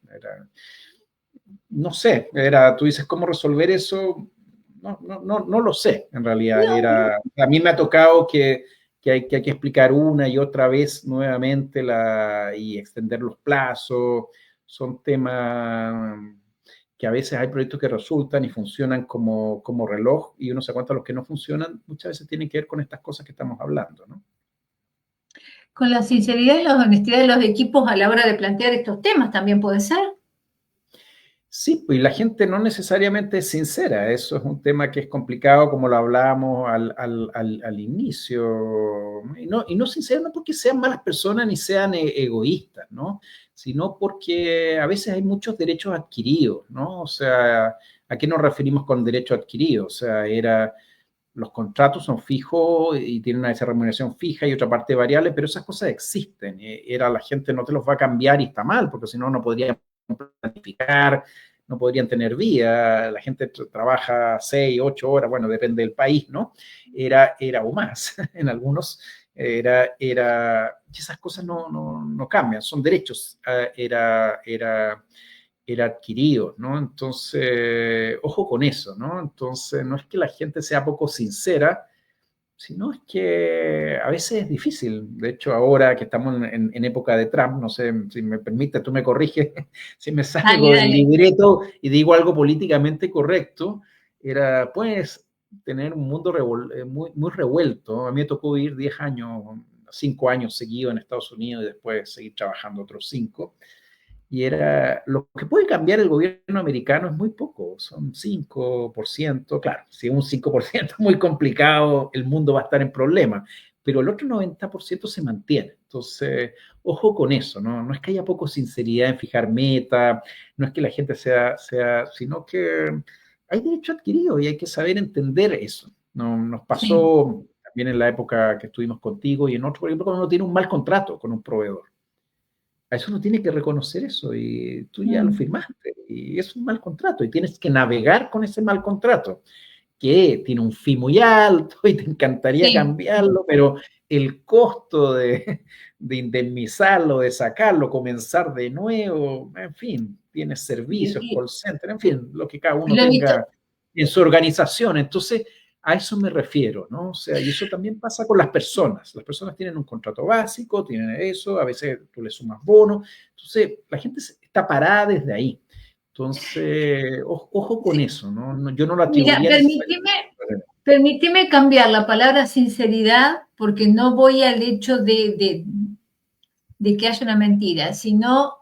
no sé, tú dices, ¿cómo resolver eso? No lo sé, en realidad. A mí me ha tocado que hay que explicar una y otra vez nuevamente y extender los plazos. Son temas que a veces hay proyectos que resultan y funcionan como reloj y uno se cuenta los que no funcionan, muchas veces tienen que ver con estas cosas que estamos hablando, ¿no? Con la sinceridad y la honestidad de los equipos a la hora de plantear estos temas también puede ser. Sí, pues y la gente no necesariamente es sincera. Eso es un tema que es complicado, como lo hablábamos al inicio. Y no sincera no porque sean malas personas ni sean egoístas, ¿no? Sino porque a veces hay muchos derechos adquiridos, ¿no? O sea, ¿a qué nos referimos con derecho adquirido? O sea, los contratos son fijos y tienen una esa remuneración fija y otra parte variable, pero esas cosas existen. La gente no te los va a cambiar y está mal, porque si no, no podría planificar, no podrían tener vida, la gente trabaja 6, 8 horas, bueno, depende del país, ¿no? O más, en algunos, y esas cosas no cambian, son derechos, era adquirido, ¿no? Entonces, ojo con eso, ¿no? Entonces, no es que la gente sea poco sincera, sino es que a veces es difícil. De hecho, ahora que estamos en época de Trump, no sé si me permite, tú me corriges, si me Dale, salgo del dale. libreto y digo algo políticamente correcto, pues, tener un mundo muy, muy revuelto. A mí me tocó vivir 10 años, 5 años seguidos en Estados Unidos y después seguir trabajando otros 5. Y lo que puede cambiar el gobierno americano es muy poco, son 5%, claro, si es un 5% muy complicado, el mundo va a estar en problemas, pero el otro 90% se mantiene. Entonces, ojo con eso, ¿no? No es que haya poco sinceridad en fijar meta, no es que la gente sino que hay derecho adquirido y hay que saber entender eso. No, nos Sí. pasó también en la época que estuvimos contigo y en otro, por ejemplo, cuando uno tiene un mal contrato con un proveedor. A eso uno tiene que reconocer eso y tú ya lo Mm. firmaste y es un mal contrato y tienes que navegar con ese mal contrato que tiene un fee muy alto y te encantaría Sí, cambiarlo, pero el costo de indemnizarlo, de sacarlo, comenzar de nuevo, en fin, tienes servicios, y call center, en fin, lo que cada uno lo he visto. tenga en su organización. Entonces, a eso me refiero, ¿no? O sea, y eso también pasa con las personas. Las personas tienen un contrato básico, tienen eso, a veces tú le sumas bonos. Entonces, la gente está parada desde ahí. Entonces, ojo con Sí. eso, ¿no? Yo no lo Mira, atribuiría necesariamente. permíteme cambiar la palabra sinceridad porque no voy al hecho de que haya una mentira, sino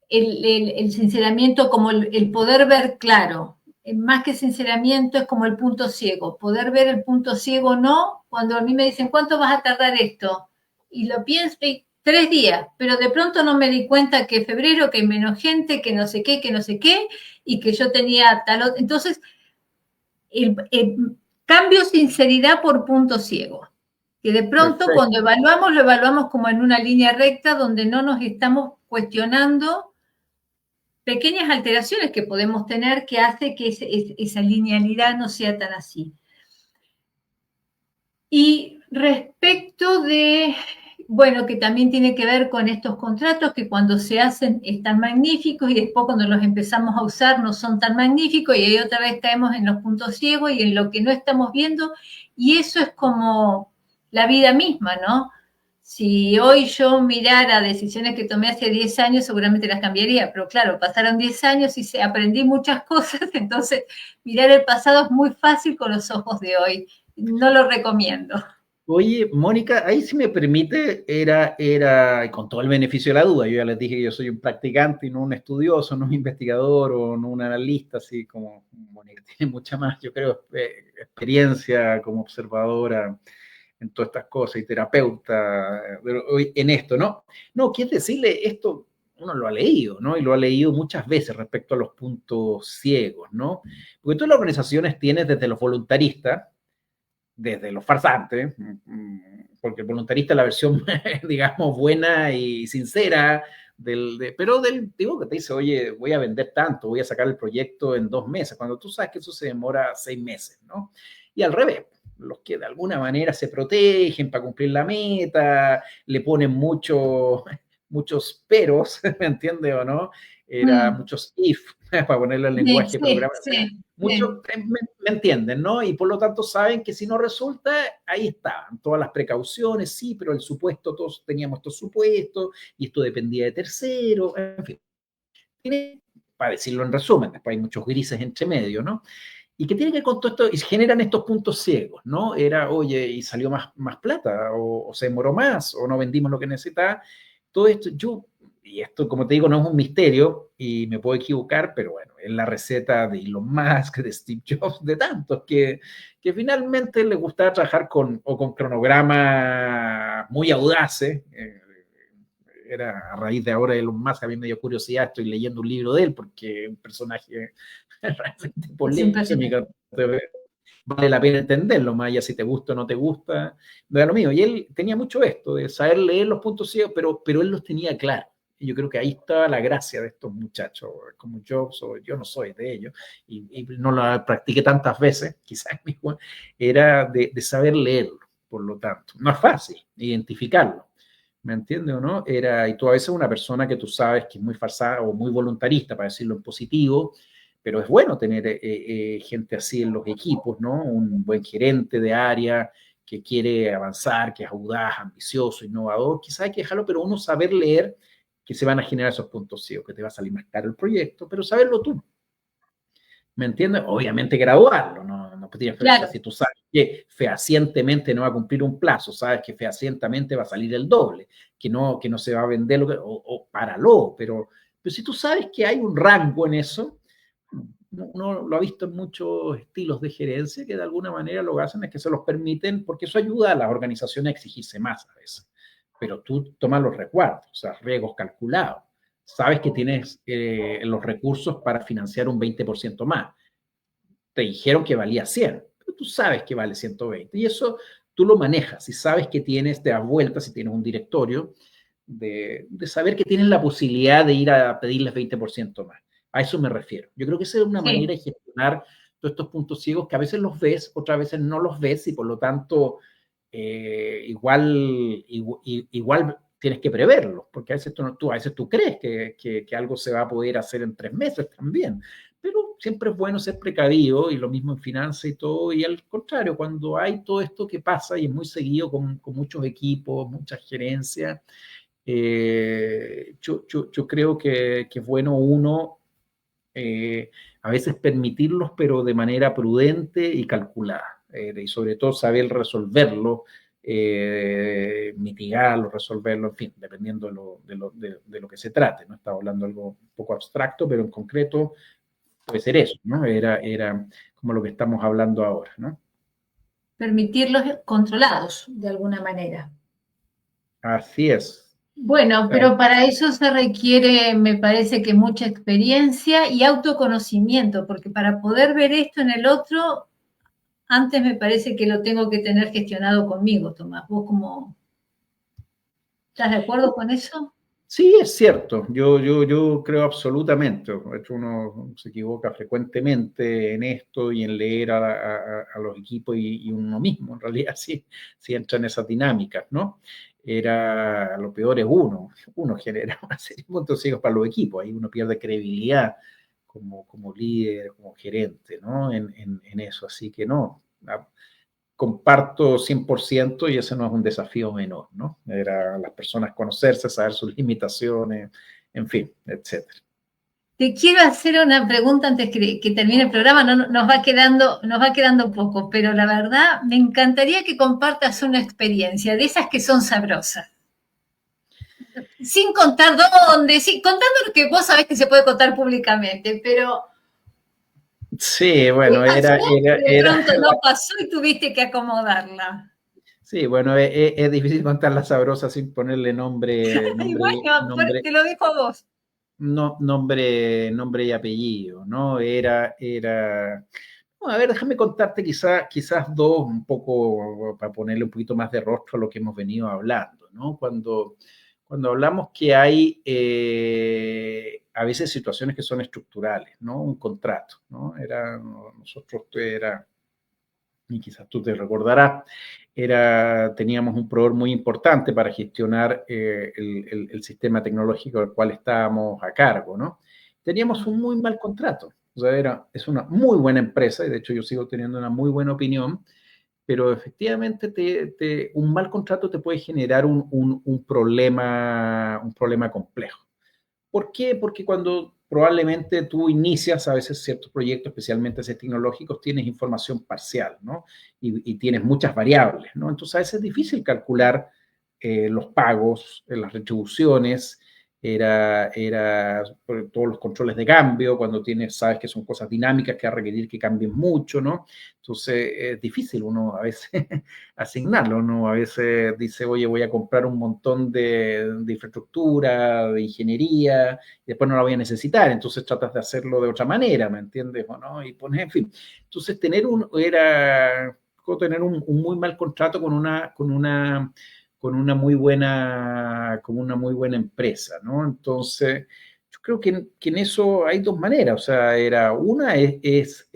el sinceramiento como el poder ver claro. Más que sinceramiento es como el punto ciego. Poder ver el punto ciego o no, cuando a mí me dicen, ¿cuánto vas a tardar esto? Y lo pienso, y 3 días, pero de pronto no me di cuenta que febrero, que hay menos gente, que no sé qué, que no sé qué, y que yo tenía tal otro. Entonces, cambio sinceridad por punto ciego. Que de pronto cuando Perfecto. evaluamos, lo evaluamos como en una línea recta donde no nos estamos cuestionando pequeñas alteraciones que podemos tener que hace que esa linealidad no sea tan así. Y respecto de, bueno, que también tiene que ver con estos contratos que cuando se hacen están magníficos y después cuando los empezamos a usar no son tan magníficos y ahí otra vez caemos en los puntos ciegos y en lo que no estamos viendo y eso es como la vida misma, ¿no? Si hoy yo mirara decisiones que tomé hace 10 años, seguramente las cambiaría, pero claro, pasaron 10 años y aprendí muchas cosas, entonces mirar el pasado es muy fácil con los ojos de hoy. No lo recomiendo. Oye, Mónica, ahí si me permite, y con todo el beneficio de la duda, yo ya les dije que yo soy un practicante y no un estudioso, no un investigador o no un analista, así como Mónica tiene mucha más, yo creo, experiencia como observadora en todas estas cosas y terapeuta en esto, ¿no? No, quiero decirle esto, uno lo ha leído, ¿no? Y lo ha leído muchas veces respecto a los puntos ciegos, ¿no? Porque todas las organizaciones tienes desde los voluntaristas, desde los farsantes, porque el voluntarista es la versión, digamos, buena y sincera, pero del tipo que te dice, oye, voy a vender tanto, voy a sacar el proyecto en 2 meses, cuando tú sabes que eso se demora 6 meses, ¿no? Y al revés, los que de alguna manera se protegen para cumplir la meta, le ponen muchos peros, ¿me entiendes o no? Mm, Muchos if, para ponerlo en sí, lenguaje sí, programa, o sea, sí, muchos sí. me entienden, ¿no? Y por lo tanto saben que si no resulta, ahí estaban todas las precauciones, sí, pero el supuesto, todos teníamos estos supuestos y esto dependía de terceros, en fin. Para decirlo en resumen, después hay muchos grises entre medio, ¿no? Y que tiene que ver con todo esto, y generan estos puntos ciegos, ¿no? Oye, y salió más plata, o se demoró más, o no vendimos lo que necesitaba. Todo esto, y esto, como te digo, no es un misterio, y me puedo equivocar, pero bueno, en la receta de Elon Musk, de Steve Jobs, de tantos, que finalmente les gustaba trabajar con cronogramas muy audaces. Era a raíz de ahora de Elon Musk, a mí me dio curiosidad, estoy leyendo un libro de él, porque es un personaje realmente Es impresionante. polémico, vale la pena entenderlo, más allá si te gusta o no te gusta, no era lo mío. Y él tenía mucho esto, de saber leer los puntos ciegos, pero él los tenía claros. Y yo creo que ahí estaba la gracia de estos muchachos, como yo no soy de ellos, y no la practiqué tantas veces, quizás mismo, era de saber leerlo, por lo tanto. No es fácil identificarlo, ¿me entiendes o no? Y tú a veces una persona que tú sabes que es muy farsada o muy voluntarista, para decirlo en positivo, pero es bueno tener gente así en los equipos, ¿no? Un buen gerente de área que quiere avanzar, que es audaz, ambicioso, innovador, quizás hay que dejarlo, pero uno saber leer que se van a generar esos puntos ciegos, que te va a salir más caro el proyecto, pero saberlo tú. ¿Me entiendes? Obviamente graduarlo, no tienes Claro, si tú sabes que fehacientemente no va a cumplir un plazo, sabes que fehacientemente va a salir el doble, que no se va a vender, o páralo, pero si tú sabes que hay un rango en eso, uno lo ha visto en muchos estilos de gerencia que de alguna manera lo que hacen es que se los permiten, porque eso ayuda a las organizaciones a exigirse más a veces. Pero tú tomas los resguardos, o sea, riesgos calculados. Sabes que tienes los recursos para financiar un 20% más. Te dijeron que valía 100, pero tú sabes que vale 120. Y eso tú lo manejas. Si sabes que tienes, te das vueltas, si tienes un directorio, de saber que tienes la posibilidad de ir a pedirles 20% más. A eso me refiero. Yo creo que esa es una manera sí. de gestionar todos estos puntos ciegos que a veces los ves, otras veces no los ves y por lo tanto igual tienes que preverlo, porque a veces a veces tú crees que algo se va a poder hacer en 3 meses también, pero siempre es bueno ser precavido y lo mismo en finanzas y todo, y al contrario, cuando hay todo esto que pasa y es muy seguido con muchos equipos, muchas gerencias, yo creo que es bueno uno a veces permitirlos, pero de manera prudente y calculada, y sobre todo saber resolverlo, mitigarlo, resolverlo, en fin, dependiendo de lo que se trate, ¿no? Estaba hablando de algo un poco abstracto, pero en concreto puede ser eso, ¿no? Era como lo que estamos hablando ahora, ¿no? Permitirlos controlados de alguna manera. Así es. Bueno, pero para eso se requiere, me parece que mucha experiencia y autoconocimiento, porque para poder ver esto en el otro, antes me parece que lo tengo que tener gestionado conmigo, Tomás. ¿Vos cómo estás de acuerdo con eso? Sí, es cierto, yo creo absolutamente, de hecho uno se equivoca frecuentemente en esto y en leer a los equipos y uno mismo, en realidad sí entra en esas dinámicas, ¿no? Lo peor es uno genera una serie de puntos ciegos para los equipos, ahí uno pierde credibilidad como líder, como gerente, ¿no? En eso, así que no, comparto 100% y ese no es un desafío menor, ¿no? Era las personas conocerse, saber sus limitaciones, en fin, etcétera. Te quiero hacer una pregunta antes que termine el programa, nos va quedando poco, pero la verdad me encantaría que compartas una experiencia de esas que son sabrosas. Sin contar dónde, contando lo que vos sabés que se puede contar públicamente, pero Sí, ¿qué bueno, pasó? De pronto no pasó y tuviste que acomodarla. Sí, bueno, es difícil contar la sabrosa sin ponerle Y bueno, te lo dejo a vos. nombre y apellido, ¿no? No, a ver, déjame contarte quizás dos, un poco para ponerle un poquito más de rostro a lo que hemos venido hablando, ¿no? Cuando hablamos que hay a veces situaciones que son estructurales, ¿no? Un contrato, ¿no? Y quizás tú te recordarás, teníamos un proveedor muy importante para gestionar el sistema tecnológico del cual estábamos a cargo, ¿no? Teníamos un muy mal contrato. O sea, es una muy buena empresa y de hecho yo sigo teniendo una muy buena opinión, pero efectivamente un mal contrato te puede generar un problema complejo. ¿Por qué? Porque cuando probablemente tú inicias a veces ciertos proyectos, especialmente esos tecnológicos, tienes información parcial, ¿no? Y tienes muchas variables, ¿no? Entonces a veces es difícil calcular los pagos, las retribuciones, era por todos los controles de cambio, cuando sabes que son cosas dinámicas que va a requerir que cambien mucho, ¿no? Entonces es difícil uno a veces asignarlo, uno a veces dice, oye, voy a comprar un montón de infraestructura, de ingeniería, y después no la voy a necesitar, entonces tratas de hacerlo de otra manera, ¿me entiendes? ¿O no? Y pones, en fin. Entonces era tener un muy mal contrato con una muy buena empresa, ¿no? Entonces, yo creo que en eso hay dos maneras, o sea, una es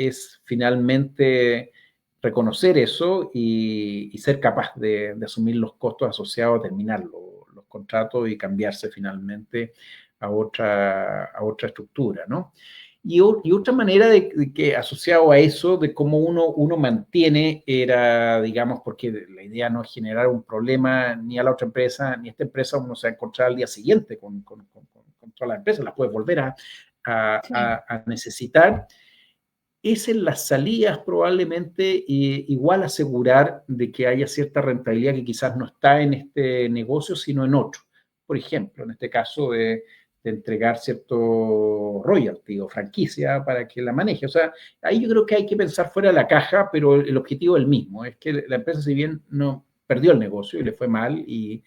finalmente reconocer eso y ser capaz de asumir los costos asociados a terminar los contratos y cambiarse finalmente a otra estructura, ¿no? Y otra manera de que asociado a eso, de cómo uno mantiene, era, digamos, porque la idea no es generar un problema ni a la otra empresa, ni a esta empresa, uno se va a encontrar al día siguiente con todas las empresas, las puedes volver Sí. a necesitar. Es en las salidas probablemente igual asegurar de que haya cierta rentabilidad que quizás no está en este negocio, sino en otro. Por ejemplo, en este caso de entregar cierto royalty o franquicia para que la maneje. O sea, ahí yo creo que hay que pensar fuera de la caja, pero el objetivo es el mismo. Es que la empresa, si bien no perdió el negocio y le fue mal y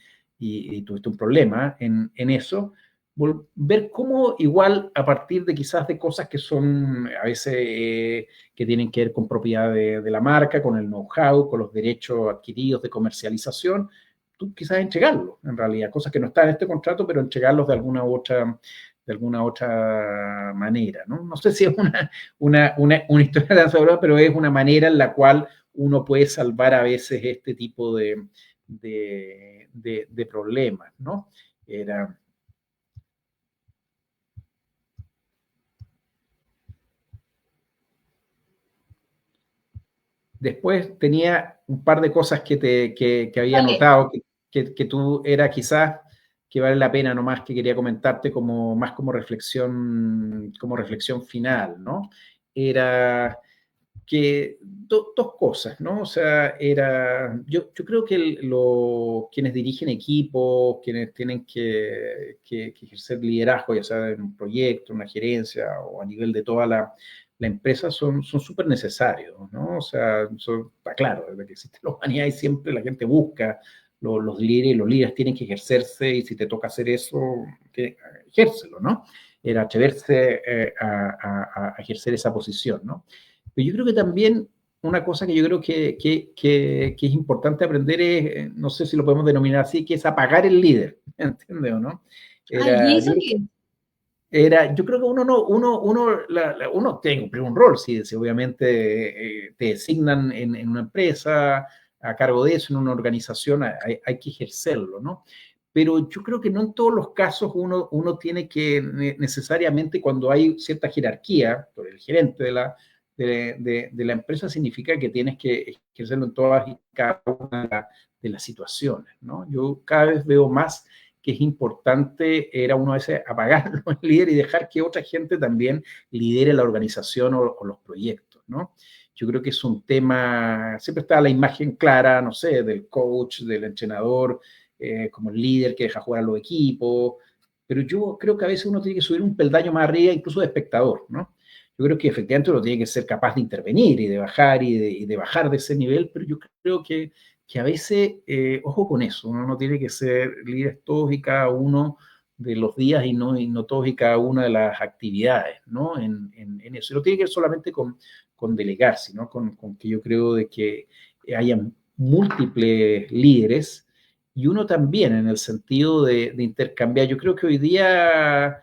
tuviste un problema en eso, ver cómo igual a partir de quizás de cosas que son a veces que tienen que ver con propiedad de la marca, con el know-how, con los derechos adquiridos de comercialización, tú quizás entregarlos en realidad, cosas que no están en este contrato, pero entregarlos de alguna otra manera, ¿no? No sé si es una historia tan sabrosa, pero es una manera en la cual uno puede salvar a veces este tipo de problemas, ¿no? Era, Después tenía un par de cosas que había Dale. notado que tú era quizás que vale la pena nomás que quería comentarte más como reflexión final, ¿no? Era que dos cosas, ¿no? O sea, yo creo que quienes dirigen equipos, quienes tienen que ejercer liderazgo, ya sea en un proyecto, una gerencia o a nivel de toda la empresa, son súper necesarios, ¿no? O sea, está claro, desde que existe la humanidad y siempre la gente busca los líderes, y los líderes tienen que ejercerse y si te toca hacer eso, ejércelo, ¿no? Era atreverse a ejercer esa posición, ¿no? Pero yo creo que también una cosa que yo creo que es importante aprender es, no sé si lo podemos denominar así, que es apagar el líder, ¿entiendes o no? Ay, ¿y Yo eso creo qué? yo creo que uno no, uno tiene que cumplir un rol, si obviamente te designan en una empresa a cargo de eso, en una organización, hay que ejercerlo, ¿no? Pero yo creo que no en todos los casos uno tiene que necesariamente cuando hay cierta jerarquía, por el gerente de la empresa significa que tienes que ejercerlo en todas y cada una de las situaciones, ¿no? Yo cada vez veo más que es importante, era uno a veces apagarlo el líder y dejar que otra gente también lidere la organización o los proyectos, ¿no? Yo creo que es un tema, siempre está la imagen clara, no sé, del coach, del entrenador, como el líder que deja jugar a los equipos, pero yo creo que a veces uno tiene que subir un peldaño más arriba, incluso de espectador, ¿no? Yo creo que efectivamente uno tiene que ser capaz de intervenir y de bajar y de bajar de ese nivel, pero yo creo que a veces, ojo con eso, uno no tiene que ser líderes todos y cada uno de los días y no todos y cada una de las actividades, ¿no? En eso. Y no tiene que ver solamente con delegar, sino con que yo creo de que haya múltiples líderes y uno también en el sentido de intercambiar. Yo creo que hoy día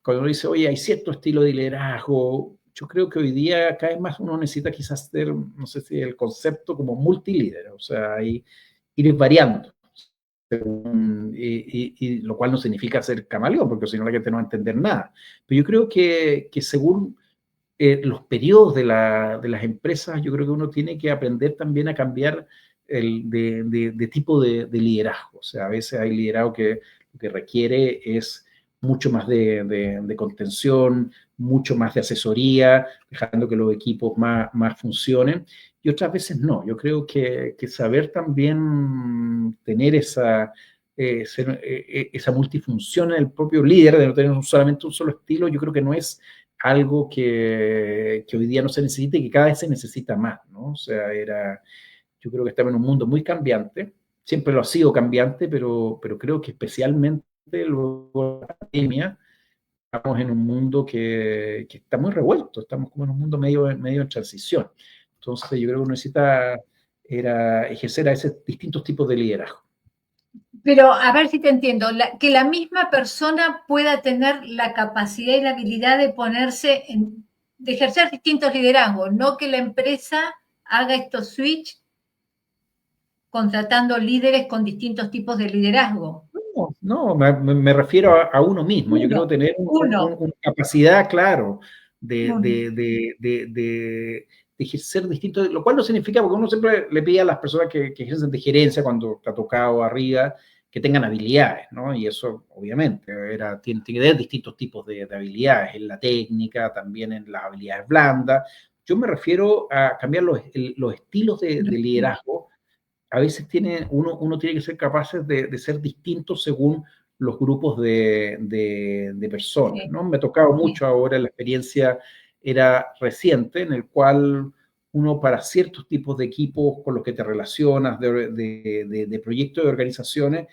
cuando uno dice, oye, hay cierto estilo de liderazgo, yo creo que hoy día cada vez más uno necesita quizás ser, no sé si el concepto como multilíder, o sea, ir variando, y lo cual no significa ser camaleón, porque si no la gente no va a entender nada. Pero yo creo que según los periodos de las empresas, yo creo que uno tiene que aprender también a cambiar de tipo de liderazgo. O sea, a veces hay liderazgo que lo que requiere es mucho más de contención, mucho más de asesoría, dejando que los equipos más funcionen. Y otras veces no. Yo creo que saber también tener esa multifunción en el propio líder, de no tener solamente un solo estilo, yo creo que no es algo que hoy día no se necesita y que cada vez se necesita más, ¿no? O sea, yo creo que estamos en un mundo muy cambiante, siempre lo ha sido cambiante, pero creo que especialmente luego de la pandemia, estamos en un mundo que está muy revuelto, estamos como en un mundo medio en transición. Entonces yo creo que uno necesita ejercer a esos distintos tipos de liderazgo. Pero a ver si te entiendo, que la misma persona pueda tener la capacidad y la habilidad de de ejercer distintos liderazgos, no que la empresa haga estos switch contratando líderes con distintos tipos de liderazgo. No, me refiero a uno mismo. Yo creo tener una capacidad, claro, de ejercer distintos, lo cual no significa, porque uno siempre le pide a las personas que ejercen de gerencia cuando te ha tocado arriba, que tengan habilidades, ¿no? Y eso, obviamente, tiene que tener distintos tipos de habilidades, en la técnica, también en las habilidades blandas. Yo me refiero a cambiar los estilos de liderazgo. A veces uno tiene que ser capaces de ser distintos según los grupos de personas, ¿no? Me ha tocado mucho ahora, la experiencia era reciente, en el cual uno para ciertos tipos de equipos con los que te relacionas, de proyectos de organizaciones,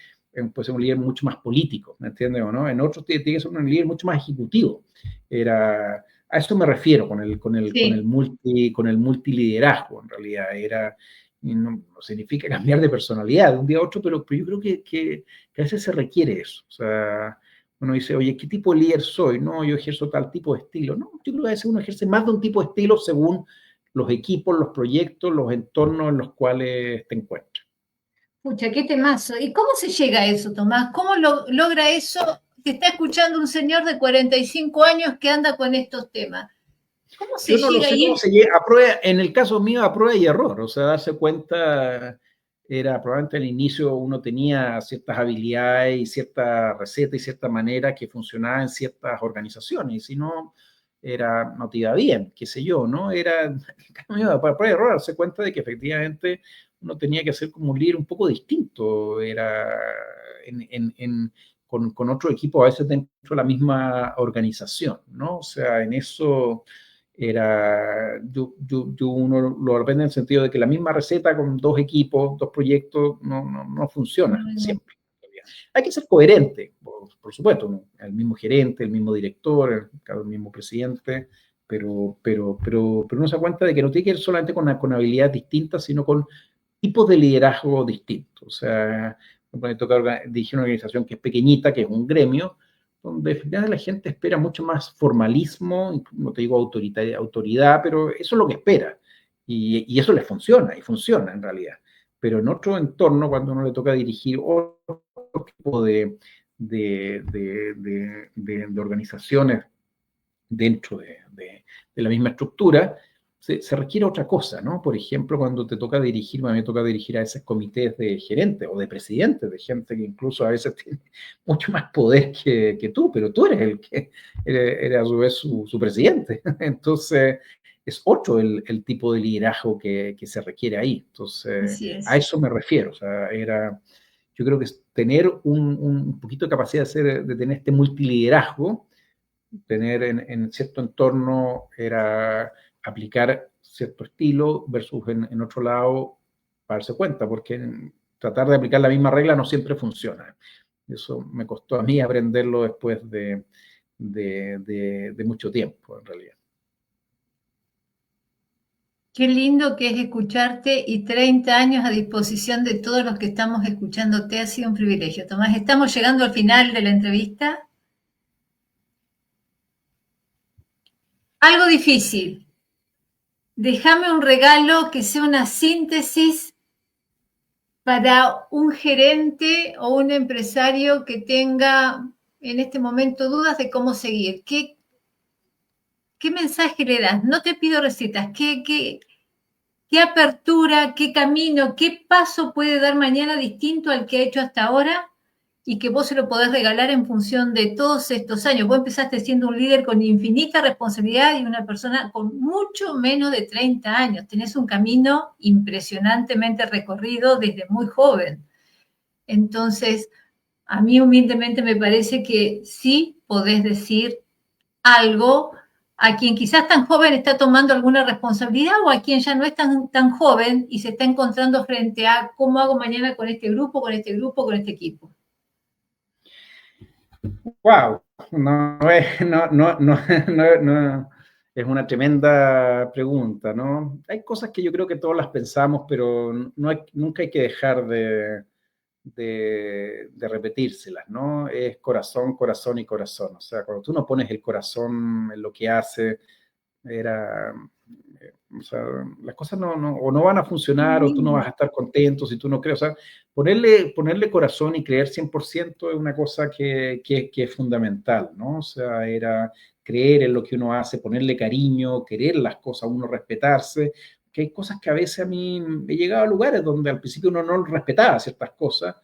puede ser un líder mucho más político, ¿me entiendes o no? En otros tiene que ser un líder mucho más ejecutivo. A esto me refiero con el multiliderazgo, en realidad. Y no significa cambiar de personalidad de un día a otro, pero yo creo que a veces se requiere eso. O sea, uno dice, oye, ¿qué tipo de líder soy? No, yo ejerzo tal tipo de estilo. No, yo creo que a veces uno ejerce más de un tipo de estilo según los equipos, los proyectos, los entornos en los cuales te encuentras. Pucha, qué temazo. ¿Y cómo se llega a eso, Tomás? ¿Cómo logra eso? Te está escuchando un señor de 45 años que anda con estos temas. ¿Cómo se Yo no lo llega sé ahí? cómo se llega a prueba, en el caso mío, a prueba y error. O sea, darse cuenta, probablemente al inicio uno tenía ciertas habilidades y cierta receta y cierta manera que funcionaba en ciertas organizaciones. Y si no, no te iba bien, qué sé yo, ¿no? Para prueba y error, darse cuenta de que efectivamente uno tenía que hacer como un líder un poco distinto. Con otro equipo, a veces dentro de la misma organización, ¿no? O sea, en eso uno lo depende en el sentido de que la misma receta con dos equipos, dos proyectos, no funciona siempre. Hay que ser coherente, por supuesto, ¿no? El mismo gerente, el mismo director, el mismo presidente, pero uno se da cuenta de que no tiene que ir solamente con habilidades distintas, sino con tipos de liderazgo distintos. O sea, me toca dirigir una organización que es pequeñita, que es un gremio, donde la gente espera mucho más formalismo, no te digo autoridad, pero eso es lo que espera. Y eso les funciona, y funciona en realidad. Pero en otro entorno, cuando uno le toca dirigir otro tipo de organizaciones dentro de la misma estructura, se requiere otra cosa, ¿no? Por ejemplo, cuando te toca dirigir, a mí me toca dirigir a esos comités de gerentes o de presidentes, de gente que incluso a veces tiene mucho más poder que tú, pero tú eres el que eres a su vez su presidente. Entonces, es otro el tipo de liderazgo que se requiere ahí. Entonces, a eso me refiero. O sea, yo creo que es tener un poquito de capacidad de tener este multiliderazgo, tener en cierto entorno era aplicar cierto estilo versus en otro lado para darse cuenta, porque tratar de aplicar la misma regla no siempre funciona. Eso me costó a mí aprenderlo después de mucho tiempo, en realidad. Qué lindo que es escucharte y 30 años a disposición de todos los que estamos escuchándote. Ha sido un privilegio, Tomás. Estamos llegando al final de la entrevista. Algo difícil. Déjame un regalo que sea una síntesis para un gerente o un empresario que tenga en este momento dudas de cómo seguir. ¿Qué mensaje le das? No te pido recetas. ¿Qué apertura, qué camino, qué paso puede dar mañana distinto al que ha hecho hasta ahora y que vos se lo podés regalar en función de todos estos años? Vos empezaste siendo un líder con infinita responsabilidad y una persona con mucho menos de 30 años. Tenés un camino impresionantemente recorrido desde muy joven. Entonces, A mí humildemente me parece que sí podés decir algo a quien quizás tan joven está tomando alguna responsabilidad o a quien ya no es tan joven y se está encontrando frente a cómo hago mañana con este grupo, con este grupo, con este equipo. Wow, no, es una tremenda pregunta, ¿no? Hay cosas que yo creo que todos las pensamos, pero nunca hay que dejar de repetírselas, ¿no? Es corazón, corazón y corazón. O sea, cuando tú no pones el corazón en lo que hace, o sea, las cosas o no van a funcionar o tú no vas a estar contento si tú no crees. O sea, ponerle corazón y creer 100% es una cosa que es fundamental, ¿no? O sea, era creer en lo que uno hace, ponerle cariño, querer las cosas, uno respetarse, que hay cosas que a veces a mí he llegado a lugares donde al principio uno no respetaba ciertas cosas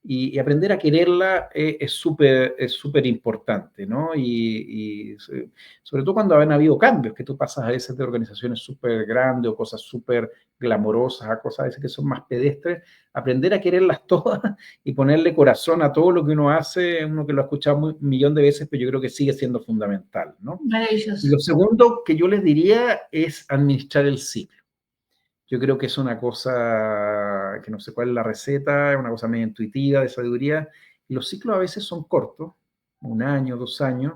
y aprender a quererla es súper importante, ¿no? Y sobre todo cuando han habido cambios, que tú pasas a veces de organizaciones súper grandes o cosas súper glamorosas a cosas a veces que son más pedestres, aprender a quererlas todas y ponerle corazón a todo lo que uno hace, uno que lo ha escuchado un millón de veces, pero yo creo que sigue siendo fundamental, ¿no? Y Maravilloso. lo segundo que yo les diría es administrar el ciclo. Yo creo que es una cosa que no sé cuál es la receta, es una cosa medio intuitiva, de sabiduría. Y los ciclos a veces son cortos, 1 año, 2 años,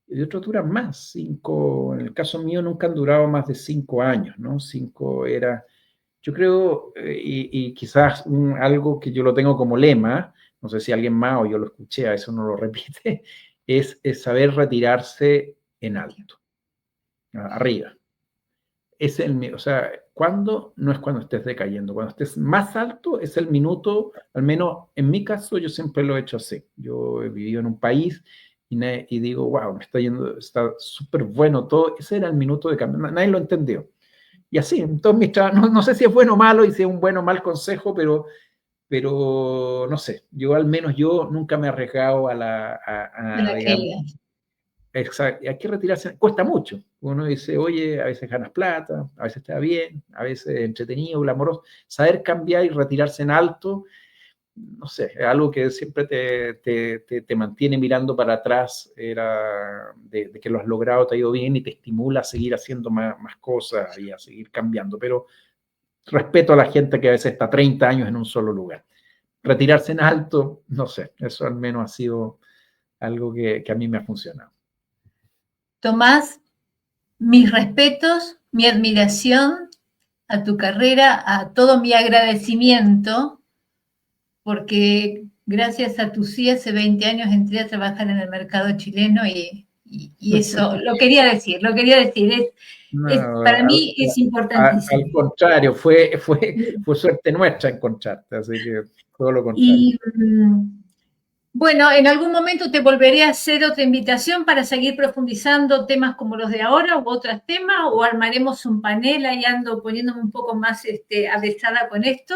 y otros duran más, 5. En el caso mío nunca han durado más de 5 años, ¿no? 5 era, yo creo, y quizás algo que yo lo tengo como lema, no sé si alguien más o yo lo escuché, a eso no lo repite, es saber retirarse en alto, arriba. O sea, cuando no es cuando estés decayendo, cuando estés más alto es el minuto, al menos en mi caso yo siempre lo he hecho así. Yo he vivido en un país y digo, wow, me está yendo, está súper bueno todo. Ese era el minuto de cambio, nadie lo entendió. Y así, en todos mis trabajos, no sé si es bueno o malo y si es un bueno o mal consejo, pero no sé, yo al menos yo nunca me he arriesgado De la digamos, caída. exacto, hay que retirarse, cuesta mucho. Uno dice, oye, a veces ganas plata, a veces te va bien, a veces entretenido, glamoroso. Saber cambiar y retirarse en alto, no sé, es algo que siempre te mantiene mirando para atrás, era de que lo has logrado, te ha ido bien y te estimula a seguir haciendo más cosas y a seguir cambiando. Pero respeto a la gente que a veces está 30 años en un solo lugar. Retirarse en alto, no sé, eso al menos ha sido algo que a mí me ha funcionado. Tomás, mis respetos, mi admiración a tu carrera, a todo mi agradecimiento, porque gracias a tu sí hace 20 años entré a trabajar en el mercado chileno y eso lo quería decir, No, para mí es al importantísimo. contrario, fue suerte nuestra encontrarte, así que todo lo contrario. Y bueno, en algún momento te volveré a hacer otra invitación para seguir profundizando temas como los de ahora u otros temas, o armaremos un panel, ahí ando poniéndome un poco más avesada con esto.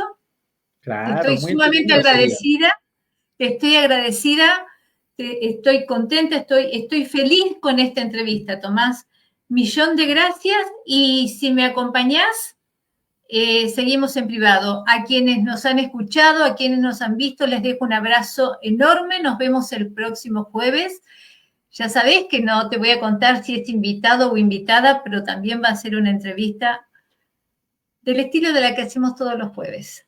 Te Claro, estoy muy sumamente entretenido sería. agradecida, estoy contenta, estoy feliz con esta entrevista, Tomás. Millón de gracias y si me acompañás, seguimos en privado. A quienes nos han escuchado, a quienes nos han visto, les dejo un abrazo enorme. Nos vemos el próximo jueves. Ya sabés que no te voy a contar si es invitado o invitada, pero también va a ser una entrevista del estilo de la que hacemos todos los jueves.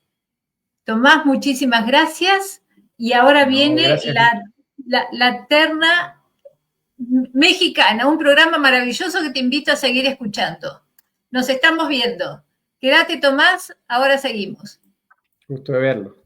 Tomás, muchísimas gracias. Y ahora No, viene gracias. la terna mexicana, un programa maravilloso que te invito a seguir escuchando. Nos estamos viendo. Quédate, Tomás, ahora seguimos. Gusto de verlo.